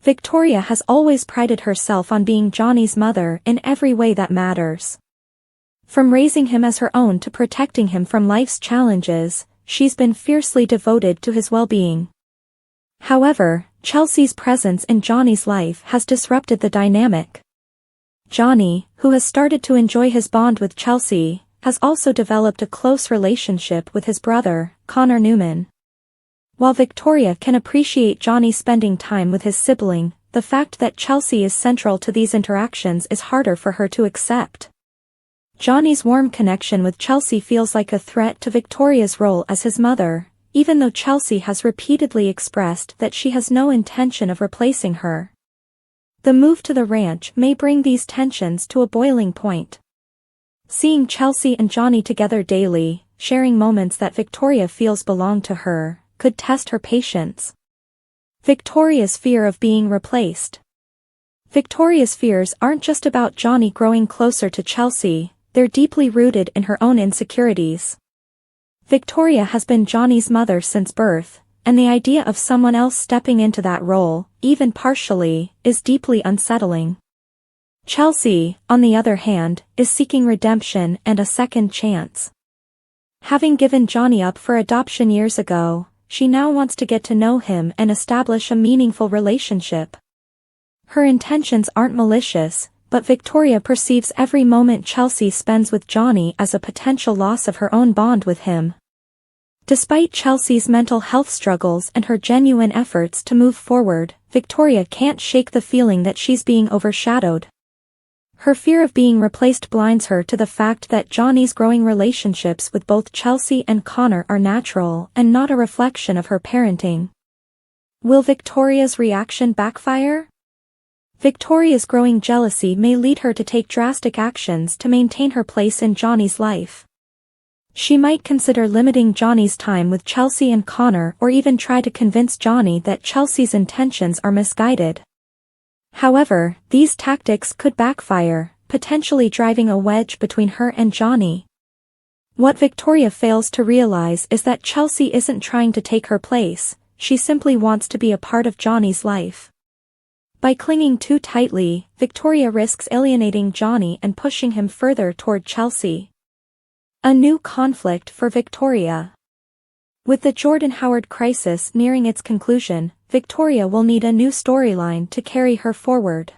Victoria has always prided herself on being Johnny's mother in every way that matters. From raising him as her own to protecting him from life's challenges, she's been fiercely devoted to his well-being. However, Chelsea's presence in Johnny's life has disrupted the dynamic. Johnny, who has started to enjoy his bond with Chelsea, has also developed a close relationship with his brother, Connor Newman. While Victoria can appreciate Johnny spending time with his sibling, the fact that Chelsea is central to these interactions is harder for her to accept. Johnny's warm connection with Chelsea feels like a threat to Victoria's role as his mother, even though Chelsea has repeatedly expressed that she has no intention of replacing her. The move to the ranch may bring these tensions to a boiling point. Seeing Chelsea and Johnny together daily, sharing moments that Victoria feels belong to her, could test her patience. Victoria's fear of being replaced. Victoria's fears aren't just about Johnny growing closer to Chelsea, they're deeply rooted in her own insecurities. Victoria has been Johnny's mother since birth, and the idea of someone else stepping into that role, even partially, is deeply unsettling. Chelsea, on the other hand, is seeking redemption and a second chance. Having given Johnny up for adoption years ago, she now wants to get to know him and establish a meaningful relationship. Her intentions aren't malicious, but Victoria perceives every moment Chelsea spends with Johnny as a potential loss of her own bond with him. Despite Chelsea's mental health struggles and her genuine efforts to move forward, Victoria can't shake the feeling that she's being overshadowed. Her fear of being replaced blinds her to the fact that Johnny's growing relationships with both Chelsea and Connor are natural and not a reflection of her parenting. Will Victoria's reaction backfire? Victoria's growing jealousy may lead her to take drastic actions to maintain her place in Johnny's life. She might consider limiting Johnny's time with Chelsea and Connor, or even try to convince Johnny that Chelsea's intentions are misguided. However, these tactics could backfire, potentially driving a wedge between her and Johnny. What Victoria fails to realize is that Chelsea isn't trying to take her place, she simply wants to be a part of Johnny's life. By clinging too tightly, Victoria risks alienating Johnny and pushing him further toward Chelsea. A new conflict for Victoria. With the Jordan Howard crisis nearing its conclusion, Victoria will need a new storyline to carry her forward.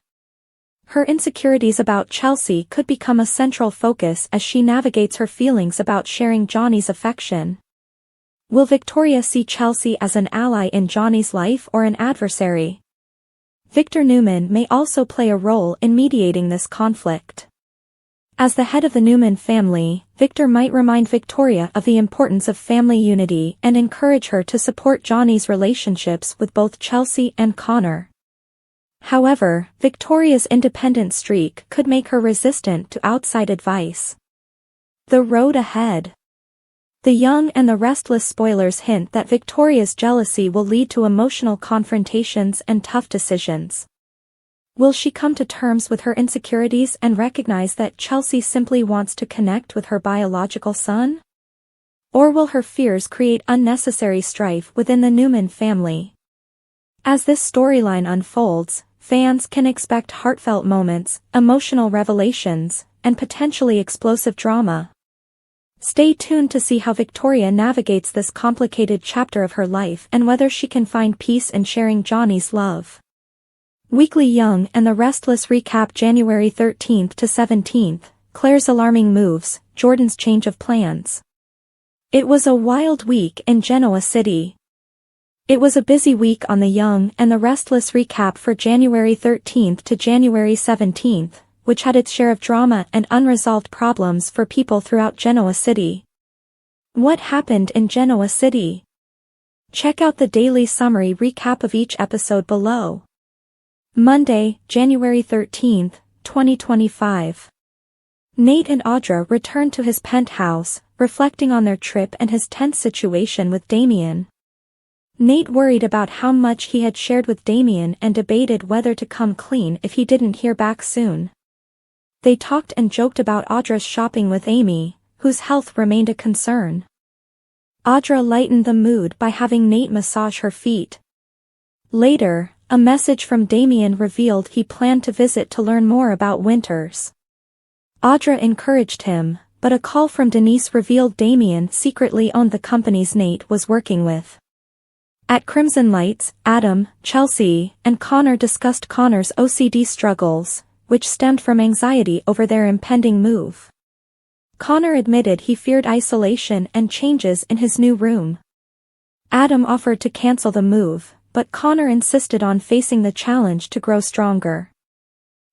Her insecurities about Chelsea could become a central focus as she navigates her feelings about sharing Johnny's affection. Will Victoria see Chelsea as an ally in Johnny's life or an adversary? Victor Newman may also play a role in mediating this conflict. As the head of the Newman family, Victor might remind Victoria of the importance of family unity and encourage her to support Johnny's relationships with both Chelsea and Connor. However, Victoria's independent streak could make her resistant to outside advice. The road ahead. The Young and the Restless spoilers hint that Victoria's jealousy will lead to emotional confrontations and tough decisions. Will she come to terms with her insecurities and recognize that Chelsea simply wants to connect with her biological son? Or will her fears create unnecessary strife within the Newman family? As this storyline unfolds, fans can expect heartfelt moments, emotional revelations, and potentially explosive drama. Stay tuned to see how Victoria navigates this complicated chapter of her life and whether she can find peace in sharing Johnny's love. Weekly Young and the Restless recap January 13th to 17th, Claire's alarming moves, Jordan's change of plans. It was a wild week in Genoa City. It was a busy week on the Young and the Restless recap for January 13th to January 17th, which had its share of drama and unresolved problems for people throughout Genoa City. What happened in Genoa City? Check out the daily summary recap of each episode below. Monday, January 13th, 2025. Nate and Audra returned to his penthouse, reflecting on their trip and his tense situation with Damien. Nate worried about how much he had shared with Damien and debated whether to come clean if he didn't hear back soon. They talked and joked about Audra's shopping with Amy, whose health remained a concern. Audra lightened the mood by having Nate massage her feet. Later, a message from Damien revealed he planned to visit to learn more about Winters. Audra encouraged him, but a call from Denise revealed Damien secretly owned the companies Nate was working with. At Crimson Lights, Adam, Chelsea, and Connor discussed Connor's OCD struggles, which stemmed from anxiety over their impending move. Connor admitted he feared isolation and changes in his new room. Adam offered to cancel the move, but Connor insisted on facing the challenge to grow stronger.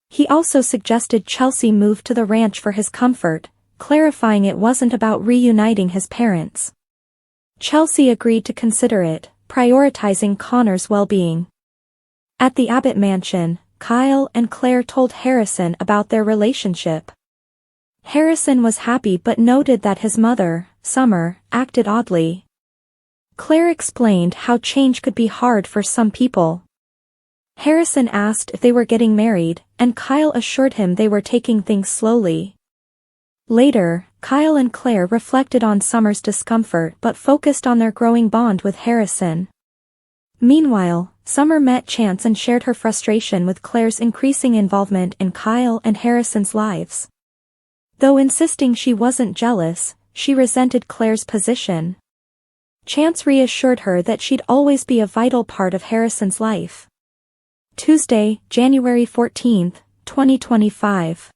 He also suggested Chelsea move to the ranch for his comfort, clarifying it wasn't about reuniting his parents. Chelsea agreed to consider it, prioritizing Connor's well-being. At the Abbott mansion, Kyle and Claire told Harrison about their relationship. Harrison was happy but noted that his mother, Summer, acted oddly. Claire explained how change could be hard for some people. Harrison asked if they were getting married, and Kyle assured him they were taking things slowly. Later, Kyle and Claire reflected on Summer's discomfort but focused on their growing bond with Harrison. Meanwhile, Summer met Chance and shared her frustration with Claire's increasing involvement in Kyle and Harrison's lives. Though insisting she wasn't jealous, she resented Claire's position. Chance reassured her that she'd always be a vital part of Harrison's life. Tuesday, January 14th, 2025.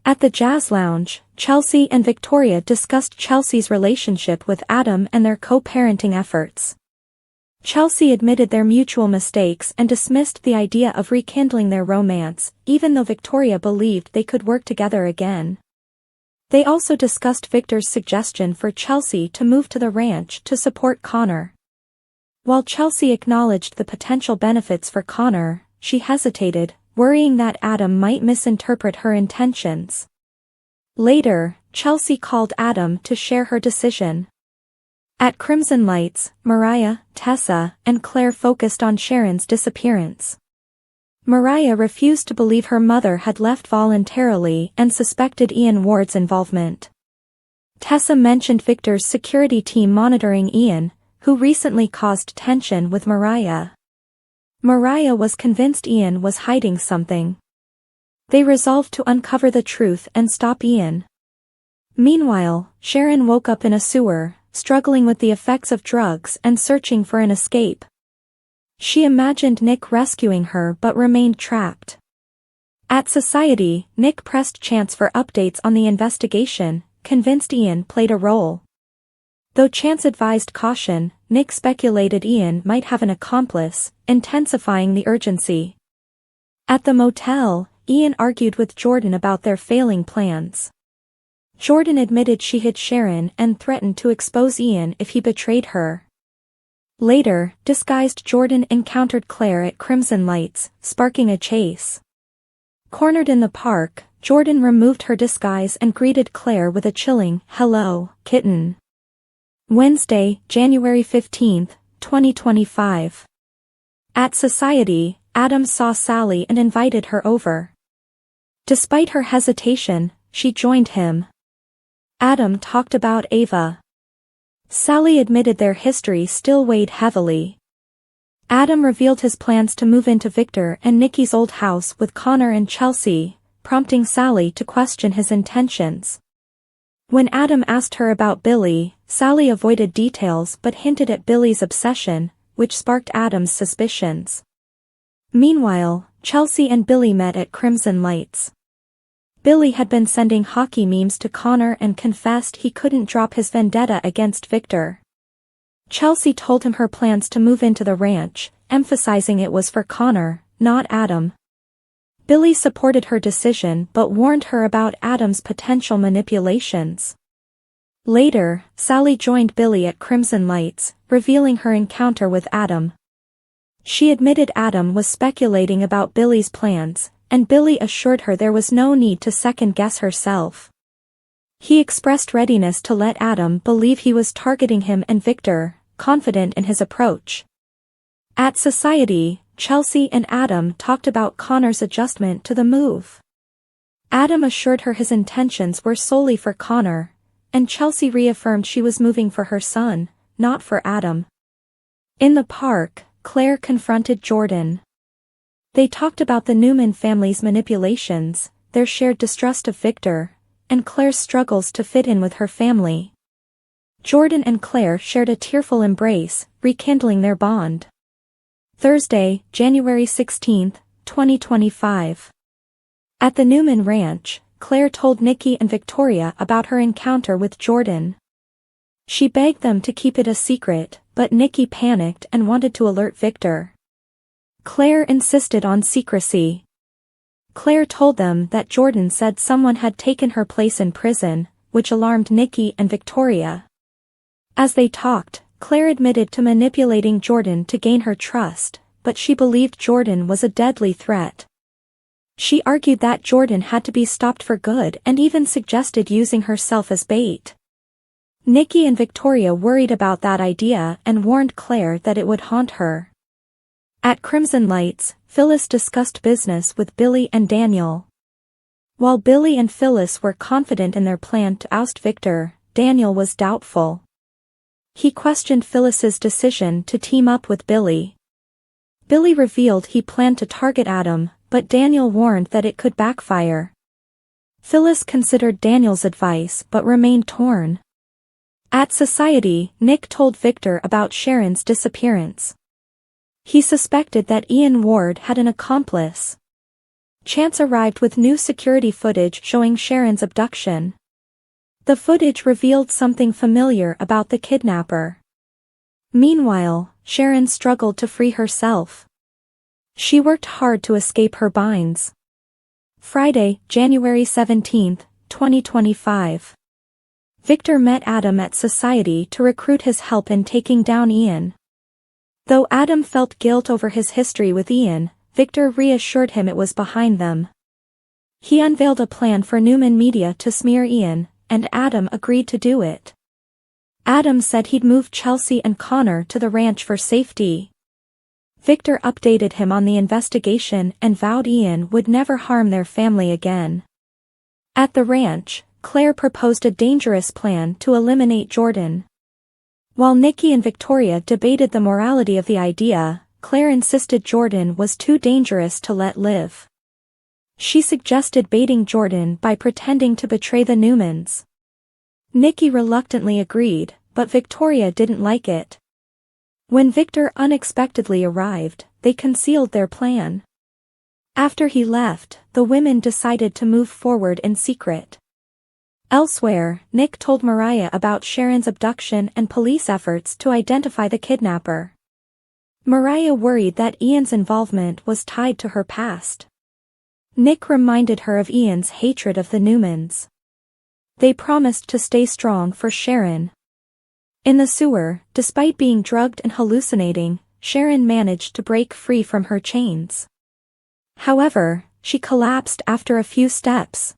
At the Jazz Lounge, Chelsea and Victoria discussed Chelsea's relationship with Adam and their co-parenting efforts. Chelsea admitted their mutual mistakes and dismissed the idea of rekindling their romance, even though Victoria believed they could work together again. They also discussed Victor's suggestion for Chelsea to move to the ranch to support Connor. While Chelsea acknowledged the potential benefits for Connor, she hesitated, worrying that Adam might misinterpret her intentions. Later, Chelsea called Adam to share her decision. At Crimson Lights, Mariah, Tessa, and Claire focused on Sharon's disappearance. Mariah refused to believe her mother had left voluntarily and suspected Ian Ward's involvement. Tessa mentioned Victor's security team monitoring Ian, who recently caused tension with Mariah. Mariah was convinced Ian was hiding something. They resolved to uncover the truth and stop Ian. Meanwhile, Sharon woke up in a sewer, struggling with the effects of drugs and searching for an escape. She imagined Nick rescuing her but remained trapped. At Society, Nick pressed Chance for updates on the investigation, convinced Ian played a role. Though Chance advised caution, Nick speculated Ian might have an accomplice, intensifying the urgency. At the motel, Ian argued with Jordan about their failing plans. Jordan admitted she hid Sharon and threatened to expose Ian if he betrayed her. Later, disguised Jordan encountered Claire at Crimson Lights, sparking a chase. Cornered in the park, Jordan removed her disguise and greeted Claire with a chilling, "Hello, kitten." Wednesday, January 15, 2025. At Society, Adam saw Sally and invited her over. Despite her hesitation, she joined him. Adam talked about Ava. Sally admitted their history still weighed heavily. Adam revealed his plans to move into Victor and Nikki's old house with Connor and Chelsea, prompting Sally to question his intentions. When Adam asked her about Billy, Sally avoided details but hinted at Billy's obsession, which sparked Adam's suspicions. Meanwhile, Chelsea and Billy met at Crimson Lights. Billy had been sending hockey memes to Connor and confessed he couldn't drop his vendetta against Victor. Chelsea told him her plans to move into the ranch, emphasizing it was for Connor, not Adam. Billy supported her decision but warned her about Adam's potential manipulations. Later, Sally joined Billy at Crimson Lights, revealing her encounter with Adam. She admitted Adam was speculating about Billy's plans, and Billy assured her there was no need to second-guess herself. He expressed readiness to let Adam believe he was targeting him and Victor, confident in his approach. At Society, Chelsea and Adam talked about Connor's adjustment to the move. Adam assured her his intentions were solely for Connor, and Chelsea reaffirmed she was moving for her son, not for Adam. In the park, Claire confronted Jordan. They talked about the Newman family's manipulations, their shared distrust of Victor, and Claire's struggles to fit in with her family. Jordan and Claire shared a tearful embrace, rekindling their bond. Thursday, January 16, 2025. At the Newman Ranch, Claire told Nikki and Victoria about her encounter with Jordan. She begged them to keep it a secret, but Nikki panicked and wanted to alert Victor. Claire insisted on secrecy. Claire told them that Jordan said someone had taken her place in prison, which alarmed Nikki and Victoria. As they talked, Claire admitted to manipulating Jordan to gain her trust, but she believed Jordan was a deadly threat. She argued that Jordan had to be stopped for good and even suggested using herself as bait. Nikki and Victoria worried about that idea and warned Claire that it would haunt her. At Crimson Lights, Phyllis discussed business with Billy and Daniel. While Billy and Phyllis were confident in their plan to oust Victor, Daniel was doubtful. He questioned Phyllis's decision to team up with Billy. Billy revealed he planned to target Adam, but Daniel warned that it could backfire. Phyllis considered Daniel's advice but remained torn. At Society, Nick told Victor about Sharon's disappearance. He suspected that Ian Ward had an accomplice. Chance arrived with new security footage showing Sharon's abduction. The footage revealed something familiar about the kidnapper. Meanwhile, Sharon struggled to free herself. She worked hard to escape her binds. Friday, January 17, 2025. Victor met Adam at society to recruit his help in taking down Ian. Though Adam felt guilt over his history with Ian, Victor reassured him it was behind them. He unveiled a plan for Newman Media to smear Ian, and Adam agreed to do it. Adam said he'd move Chelsea and Connor to the ranch for safety. Victor updated him on the investigation and vowed Ian would never harm their family again. At the ranch, Claire proposed a dangerous plan to eliminate Jordan. While Nikki and Victoria debated the morality of the idea, Claire insisted Jordan was too dangerous to let live. She suggested baiting Jordan by pretending to betray the Newmans. Nikki reluctantly agreed, but Victoria didn't like it. When Victor unexpectedly arrived, they concealed their plan. After he left, the women decided to move forward in secret. Elsewhere, Nick told Mariah about Sharon's abduction and police efforts to identify the kidnapper. Mariah worried that Ian's involvement was tied to her past. Nick reminded her of Ian's hatred of the Newmans. They promised to stay strong for Sharon. In the sewer, despite being drugged and hallucinating, Sharon managed to break free from her chains. However, she collapsed after a few steps.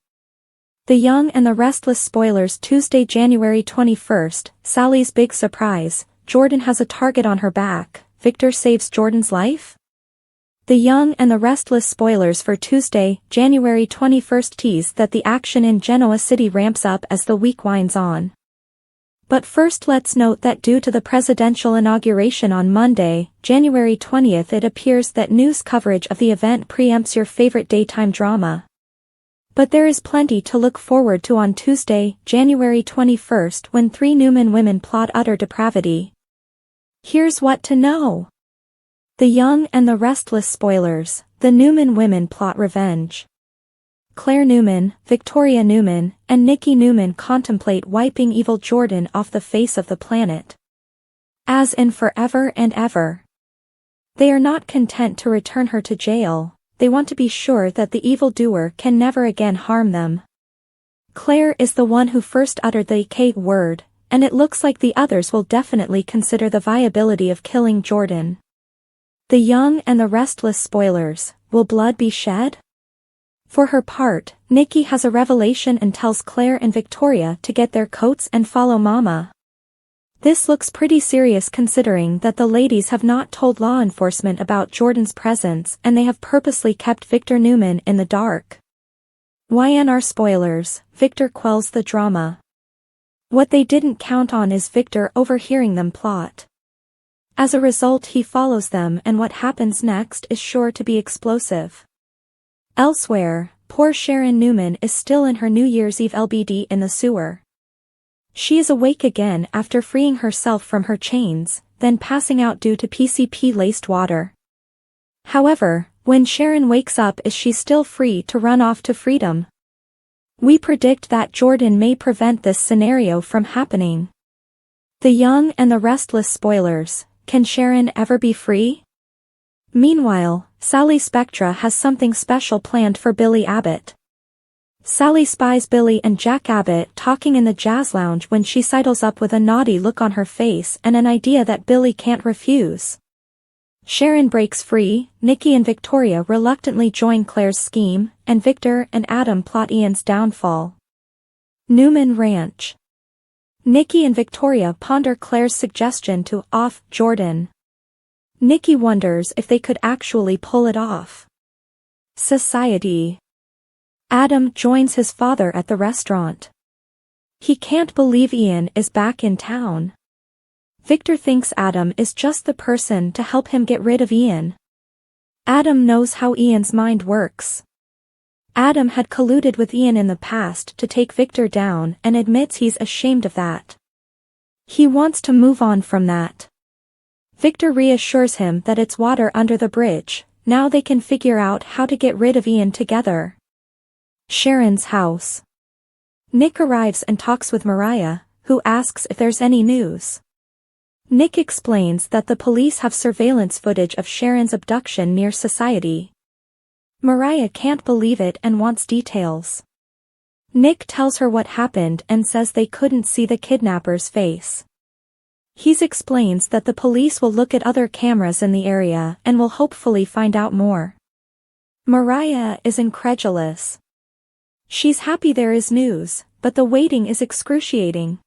The Young and the Restless spoilers. Tuesday, January 21st, Sally's big surprise, Jordan has a target on her back, Victor saves Jordan's life? The Young and the Restless spoilers for Tuesday, January 21st tease that the action in Genoa City ramps up as the week winds on. But first let's note that due to the presidential inauguration on Monday, January 20th, it appears that news coverage of the event preempts your favorite daytime drama. But there is plenty to look forward to on Tuesday, January 21st, when three Newman women plot utter depravity. Here's what to know. The Young and the Restless spoilers, the Newman women plot revenge. Claire Newman, Victoria Newman, and Nikki Newman contemplate wiping evil Jordan off the face of the planet. As in forever and ever. They are not content to return her to jail, they want to be sure that the evildoer can never again harm them. Claire is the one who first uttered the K word, and it looks like the others will definitely consider the viability of killing Jordan. The Young and the Restless spoilers, will blood be shed? For her part, Nikki has a revelation and tells Claire and Victoria to get their coats and follow Mama. This looks pretty serious considering that the ladies have not told law enforcement about Jordan's presence and they have purposely kept Victor Newman in the dark. YNR spoilers, Victor quells the drama. What they didn't count on is Victor overhearing them plot. As a result, he follows them, and what happens next is sure to be explosive. Elsewhere, poor Sharon Newman is still in her New Year's Eve LBD in the sewer. She is awake again after freeing herself from her chains, then passing out due to PCP-laced water. However, when Sharon wakes up, is she still free to run off to freedom? We predict that Jordan may prevent this scenario from happening. The Young and the Restless spoilers, can Sharon ever be free? Meanwhile, Sally Spectra has something special planned for Billy Abbott. Sally spies Billy and Jack Abbott talking in the jazz lounge when she sidles up with a naughty look on her face and an idea that Billy can't refuse. Sharon breaks free, Nikki and Victoria reluctantly join Claire's scheme, and Victor and Adam plot Ian's downfall. Newman Ranch. Nikki and Victoria ponder Claire's suggestion to off Jordan. Nikki wonders if they could actually pull it off. Society. Adam joins his father at the restaurant. He can't believe Ian is back in town. Victor thinks Adam is just the person to help him get rid of Ian. Adam knows how Ian's mind works. Adam had colluded with Ian in the past to take Victor down and admits he's ashamed of that. He wants to move on from that. Victor reassures him that it's water under the bridge, now they can figure out how to get rid of Ian together. Sharon's house. Nick arrives and talks with Mariah, who asks if there's any news. Nick explains that the police have surveillance footage of Sharon's abduction near Society. Mariah can't believe it and wants details. Nick tells her what happened and says they couldn't see the kidnapper's face. He explains that the police will look at other cameras in the area and will hopefully find out more. Mariah is incredulous. She's happy there is news, but the waiting is excruciating.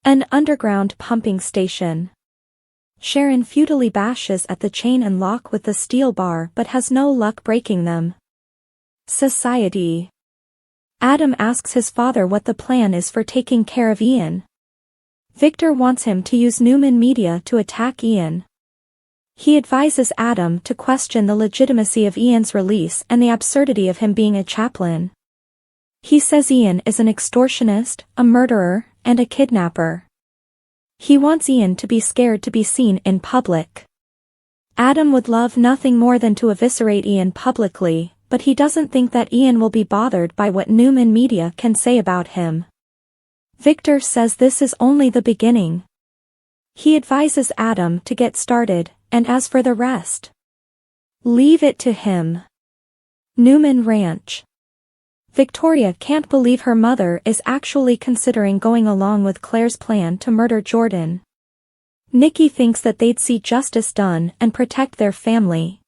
An underground pumping station. Sharon futilely bashes at the chain and lock with the steel bar but has no luck breaking them. Society. Adam asks his father what the plan is for taking care of Ian. Victor wants him to use Newman Media to attack Ian. He advises Adam to question the legitimacy of Ian's release and the absurdity of him being a chaplain. He says Ian is an extortionist, a murderer, and a kidnapper. He wants Ian to be scared to be seen in public. Adam would love nothing more than to eviscerate Ian publicly, but he doesn't think that Ian will be bothered by what Newman Media can say about him. Victor says this is only the beginning. He advises Adam to get started, and as for the rest, leave it to him. Newman Ranch. Victoria can't believe her mother is actually considering going along with Claire's plan to murder Jordan. Nikki thinks that they'd see justice done and protect their family.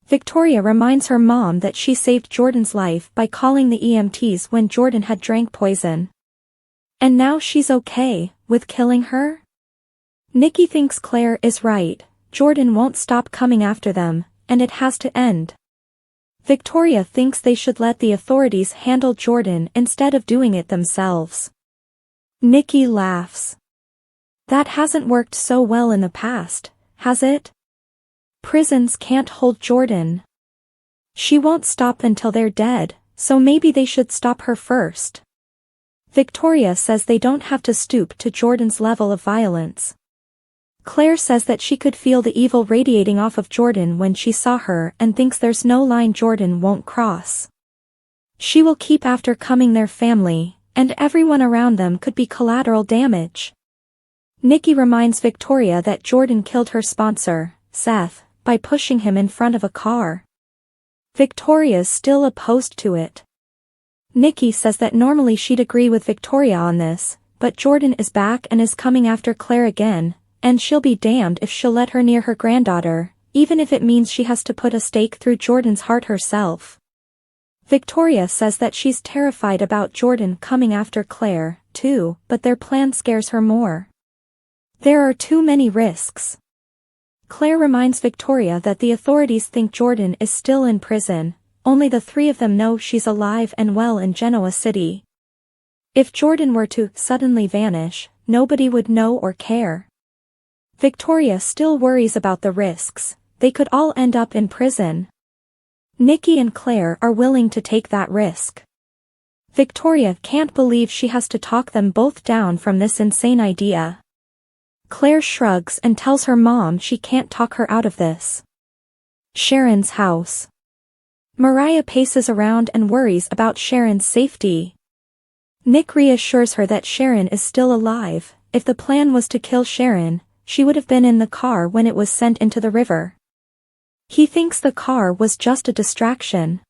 Victoria reminds her mom that she saved Jordan's life by calling the EMTs when Jordan had drank poison. And now she's okay with killing her? Nikki thinks Claire is right, Jordan won't stop coming after them, and it has to end. Victoria thinks they should let the authorities handle Jordan instead of doing it themselves. Nikki laughs. That hasn't worked so well in the past, has it? Prisons can't hold Jordan. She won't stop until they're dead, so maybe they should stop her first. Victoria says they don't have to stoop to Jordan's level of violence. Claire says that she could feel the evil radiating off of Jordan when she saw her and thinks there's no line Jordan won't cross. She will keep after coming their family, and everyone around them could be collateral damage. Nikki reminds Victoria that Jordan killed her sponsor, Seth, by pushing him in front of a car. Victoria's still opposed to it. Nikki says that normally she'd agree with Victoria on this, but Jordan is back and is coming after Claire again, and she'll be damned if she'll let her near her granddaughter, even if it means she has to put a stake through Jordan's heart herself. Victoria says that she's terrified about Jordan coming after Claire, too, but their plan scares her more. There are too many risks. Claire reminds Victoria that the authorities think Jordan is still in prison, only the three of them know she's alive and well in Genoa City. If Jordan were to suddenly vanish, nobody would know or care. Victoria still worries about the risks, they could all end up in prison. Nikki and Claire are willing to take that risk. Victoria can't believe she has to talk them both down from this insane idea. Claire shrugs and tells her mom she can't talk her out of this. Sharon's house. Mariah paces around and worries about Sharon's safety. Nick reassures her that Sharon is still alive. If the plan was to kill Sharon, she would have been in the car when it was sent into the river. He thinks the car was just a distraction.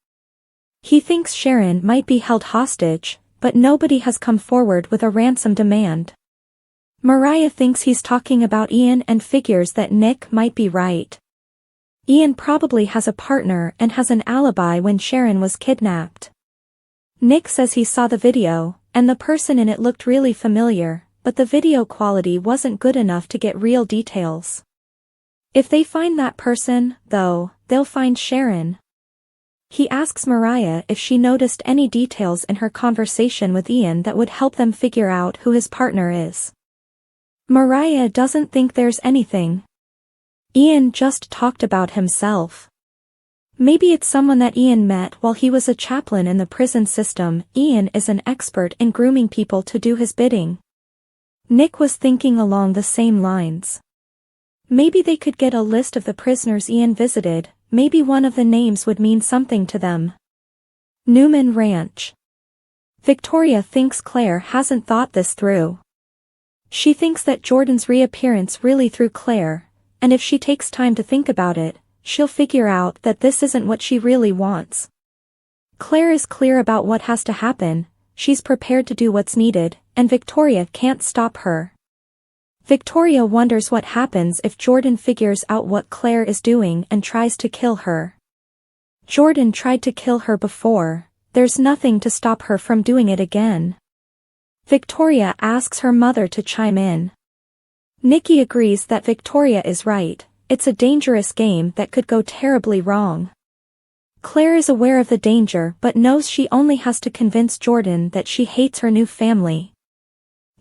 He thinks Sharon might be held hostage, but nobody has come forward with a ransom demand. Mariah thinks he's talking about Ian and figures that Nick might be right. Ian probably has a partner and has an alibi when Sharon was kidnapped. Nick says he saw the video, and the person in it looked really familiar, but the video quality wasn't good enough to get real details. If they find that person, though, they'll find Sharon. He asks Mariah if she noticed any details in her conversation with Ian that would help them figure out who his partner is. Mariah doesn't think there's anything. Ian just talked about himself. Maybe it's someone that Ian met while he was a chaplain in the prison system. Ian is an expert in grooming people to do his bidding. Nick was thinking along the same lines. Maybe they could get a list of the prisoners Ian visited, maybe one of the names would mean something to them. Newman Ranch. Victoria thinks Claire hasn't thought this through. She thinks that Jordan's reappearance really threw Claire, and if she takes time to think about it, she'll figure out that this isn't what she really wants. Claire is clear about what has to happen, she's prepared to do what's needed, and Victoria can't stop her. Victoria wonders what happens if Jordan figures out what Claire is doing and tries to kill her. Jordan tried to kill her before, there's nothing to stop her from doing it again. Victoria asks her mother to chime in. Nikki agrees that Victoria is right, it's a dangerous game that could go terribly wrong. Claire is aware of the danger but knows she only has to convince Jordan that she hates her new family.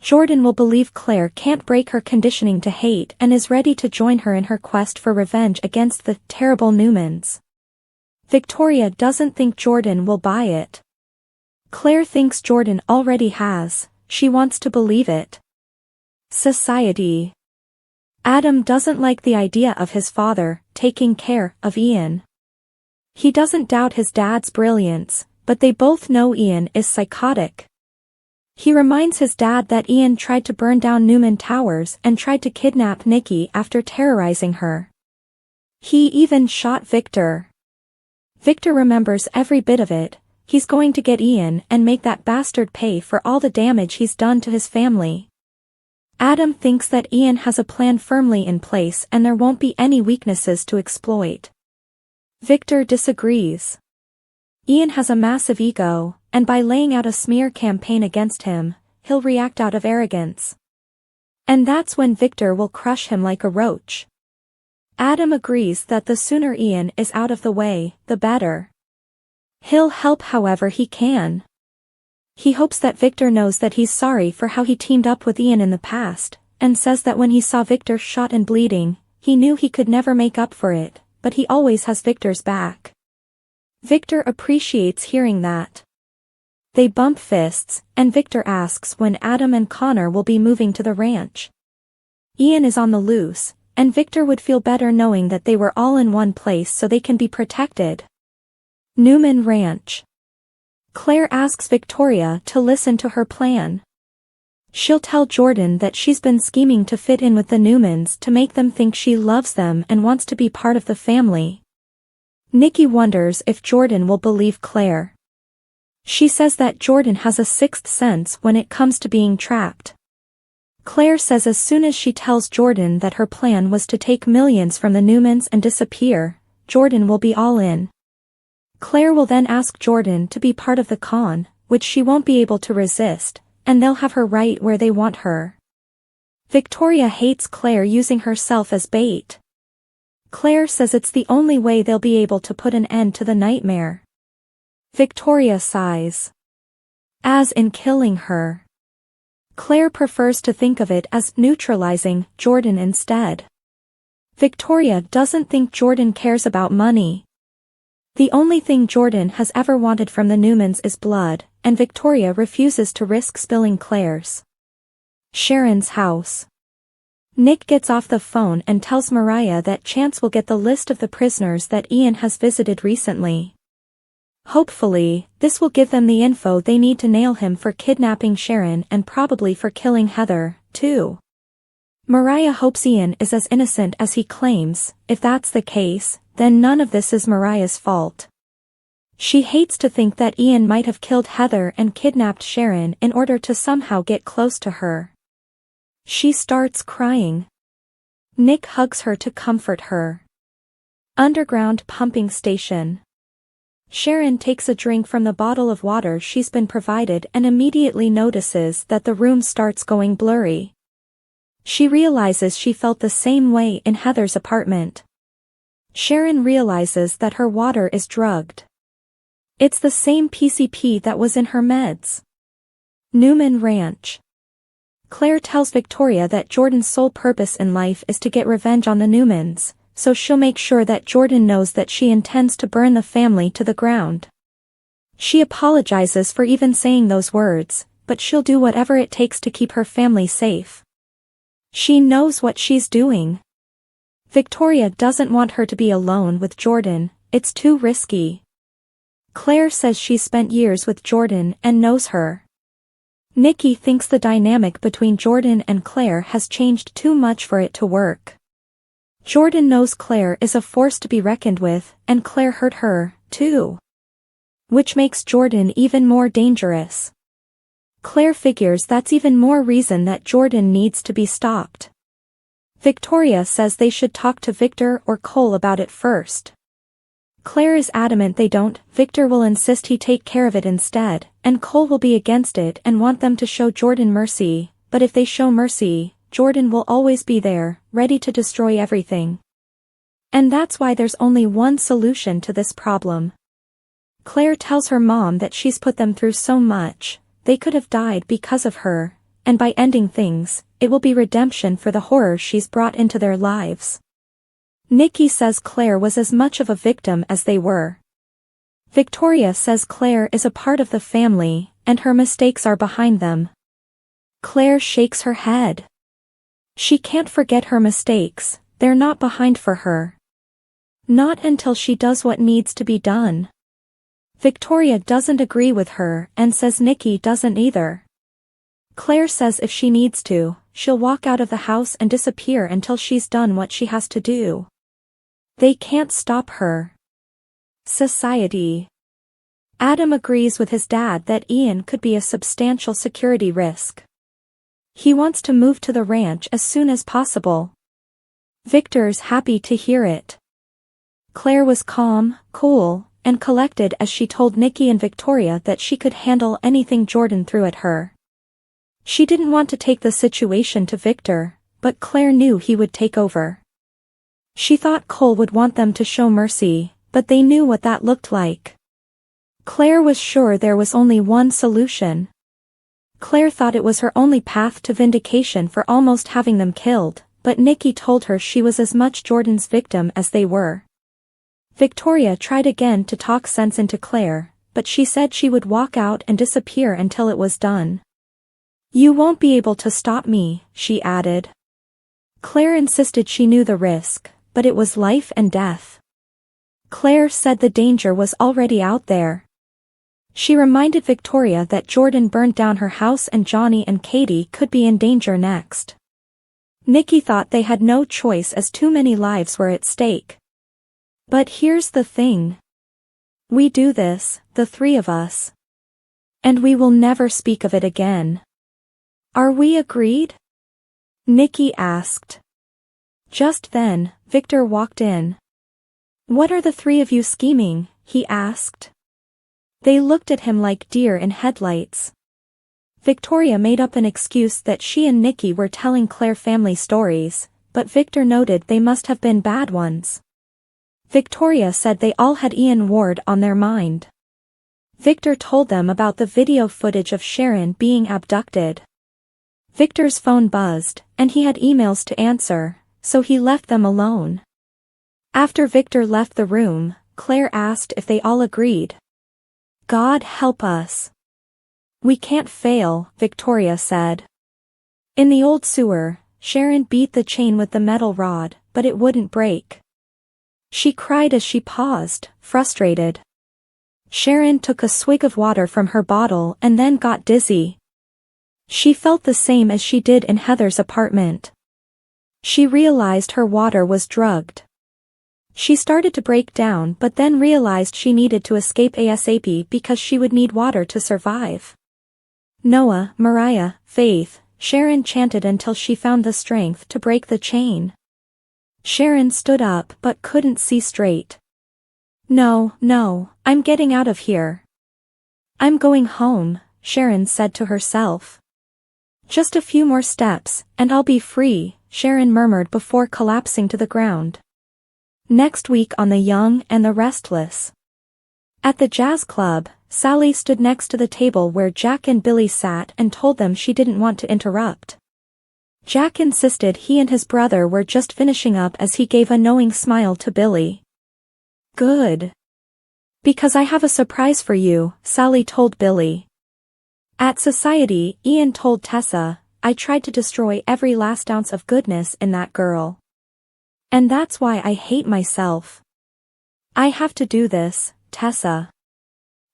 Jordan will believe Claire can't break her conditioning to hate and is ready to join her in her quest for revenge against the terrible Newmans. Victoria doesn't think Jordan will buy it. Claire thinks Jordan already has, she wants to believe it. Society. Adam doesn't like the idea of his father taking care of Ian. He doesn't doubt his dad's brilliance, but they both know Ian is psychotic. He reminds his dad that Ian tried to burn down Newman Towers and tried to kidnap Nikki after terrorizing her. He even shot Victor. Victor remembers every bit of it, he's going to get Ian and make that bastard pay for all the damage he's done to his family. Adam thinks that Ian has a plan firmly in place and there won't be any weaknesses to exploit. Victor disagrees. Ian has a massive ego, and by laying out a smear campaign against him, he'll react out of arrogance. And that's when Victor will crush him like a roach. Adam agrees that the sooner Ian is out of the way, the better. He'll help however he can. He hopes that Victor knows that he's sorry for how he teamed up with Ian in the past, and says that when he saw Victor shot and bleeding, he knew he could never make up for it, but he always has Victor's back. Victor appreciates hearing that. They bump fists, and Victor asks when Adam and Connor will be moving to the ranch. Ian is on the loose, and Victor would feel better knowing that they were all in one place so they can be protected. Newman Ranch. Claire asks Victoria to listen to her plan. She'll tell Jordan that she's been scheming to fit in with the Newmans to make them think she loves them and wants to be part of the family. Nikki wonders if Jordan will believe Claire. She says that Jordan has a sixth sense when it comes to being trapped. Claire says as soon as she tells Jordan that her plan was to take millions from the Newmans and disappear, Jordan will be all in. Claire will then ask Jordan to be part of the con, which she won't be able to resist, and they'll have her right where they want her. Victoria hates Claire using herself as bait. Claire says it's the only way they'll be able to put an end to the nightmare. Victoria sighs. As in killing her. Claire prefers to think of it as neutralizing Jordan instead. Victoria doesn't think Jordan cares about money. The only thing Jordan has ever wanted from the Newmans is blood, and Victoria refuses to risk spilling Claire's. Sharon's house. Nick gets off the phone and tells Mariah that Chance will get the list of the prisoners that Ian has visited recently. Hopefully, this will give them the info they need to nail him for kidnapping Sharon and probably for killing Heather, too. Mariah hopes Ian is as innocent as he claims. If that's the case, then none of this is Mariah's fault. She hates to think that Ian might have killed Heather and kidnapped Sharon in order to somehow get close to her. She starts crying. Nick hugs her to comfort her. Underground pumping station. Sharon takes a drink from the bottle of water she's been provided and immediately notices that the room starts going blurry. She realizes she felt the same way in Heather's apartment. Sharon realizes that her water is drugged. It's the same PCP that was in her meds. Newman Ranch. Claire tells Victoria that Jordan's sole purpose in life is to get revenge on the Newmans, so she'll make sure that Jordan knows that she intends to burn the family to the ground. She apologizes for even saying those words, but she'll do whatever it takes to keep her family safe. She knows what she's doing. Victoria doesn't want her to be alone with Jordan, it's too risky. Claire says she's spent years with Jordan and knows her. Nikki thinks the dynamic between Jordan and Claire has changed too much for it to work. Jordan knows Claire is a force to be reckoned with, and Claire hurt her, too. Which makes Jordan even more dangerous. Claire figures that's even more reason that Jordan needs to be stopped. Victoria says they should talk to Victor or Cole about it first. Claire is adamant they don't. Victor will insist he take care of it instead, and Cole will be against it and want them to show Jordan mercy, but if they show mercy, Jordan will always be there, ready to destroy everything. And that's why there's only one solution to this problem. Claire tells her mom that she's put them through so much, they could have died because of her, and by ending things, it will be redemption for the horror she's brought into their lives. Nikki says Claire was as much of a victim as they were. Victoria says Claire is a part of the family, and her mistakes are behind them. Claire shakes her head. She can't forget her mistakes, they're not behind for her. Not until she does what needs to be done. Victoria doesn't agree with her and says Nikki doesn't either. Claire says if she needs to, she'll walk out of the house and disappear until she's done what she has to do. They can't stop her. Society. Adam agrees with his dad that Ian could be a substantial security risk. He wants to move to the ranch as soon as possible. Victor's happy to hear it. Claire was calm, cool, and collected as she told Nikki and Victoria that she could handle anything Jordan threw at her. She didn't want to take the situation to Victor, but Claire knew he would take over. She thought Cole would want them to show mercy, but they knew what that looked like. Claire was sure there was only one solution. Claire thought it was her only path to vindication for almost having them killed, but Nikki told her she was as much Jordan's victim as they were. Victoria tried again to talk sense into Claire, but she said she would walk out and disappear until it was done. You won't be able to stop me, she added. Claire insisted she knew the risk, but it was life and death. Claire said the danger was already out there. She reminded Victoria that Jordan burned down her house and Johnny and Katie could be in danger next. Nikki thought they had no choice as too many lives were at stake. But here's the thing. We do this, the three of us. And we will never speak of it again. Are we agreed? Nikki asked. Just then, Victor walked in. What are the three of you scheming? He asked. They looked at him like deer in headlights. Victoria made up an excuse that she and Nikki were telling Claire family stories, but Victor noted they must have been bad ones. Victoria said they all had Ian Ward on their mind. Victor told them about the video footage of Sharon being abducted. Victor's phone buzzed, and he had emails to answer, so he left them alone. After Victor left the room, Claire asked if they all agreed. God help us. We can't fail, Victoria said. In the old sewer, Sharon beat the chain with the metal rod, but it wouldn't break. She cried as she paused, frustrated. Sharon took a swig of water from her bottle and then got dizzy. She felt the same as she did in Heather's apartment. She realized her water was drugged. She started to break down but then realized she needed to escape ASAP because she would need water to survive. Noah, Mariah, Faith, Sharon chanted until she found the strength to break the chain. Sharon stood up but couldn't see straight. No, I'm getting out of here. I'm going home, Sharon said to herself. Just a few more steps, and I'll be free, Sharon murmured before collapsing to the ground. Next week on The Young and the Restless. At the jazz club, Sally stood next to the table where Jack and Billy sat and told them she didn't want to interrupt. Jack insisted he and his brother were just finishing up as he gave a knowing smile to Billy. Good. Because I have a surprise for you, Sally told Billy. At society, Ian told Tessa, I tried to destroy every last ounce of goodness in that girl. And that's why I hate myself. I have to do this, Tessa.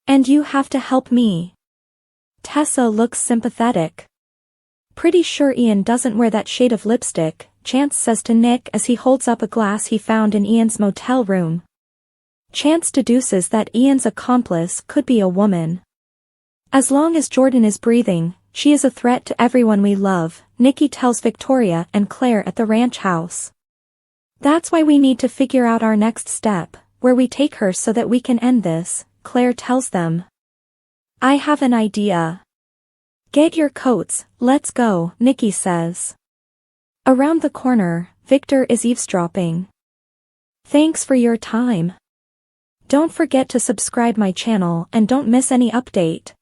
And you have to help me. Tessa looks sympathetic. Pretty sure Ian doesn't wear that shade of lipstick, Chance says to Nick as he holds up a glass he found in Ian's motel room. Chance deduces that Ian's accomplice could be a woman. As long as Jordan is breathing, she is a threat to everyone we love, Nikki tells Victoria and Claire at the ranch house. That's why we need to figure out our next step, where we take her so that we can end this, Claire tells them. I have an idea. Get your coats, let's go, Nikki says. Around the corner, Victor is eavesdropping. Thanks for your time. Don't forget to subscribe my channel and don't miss any update.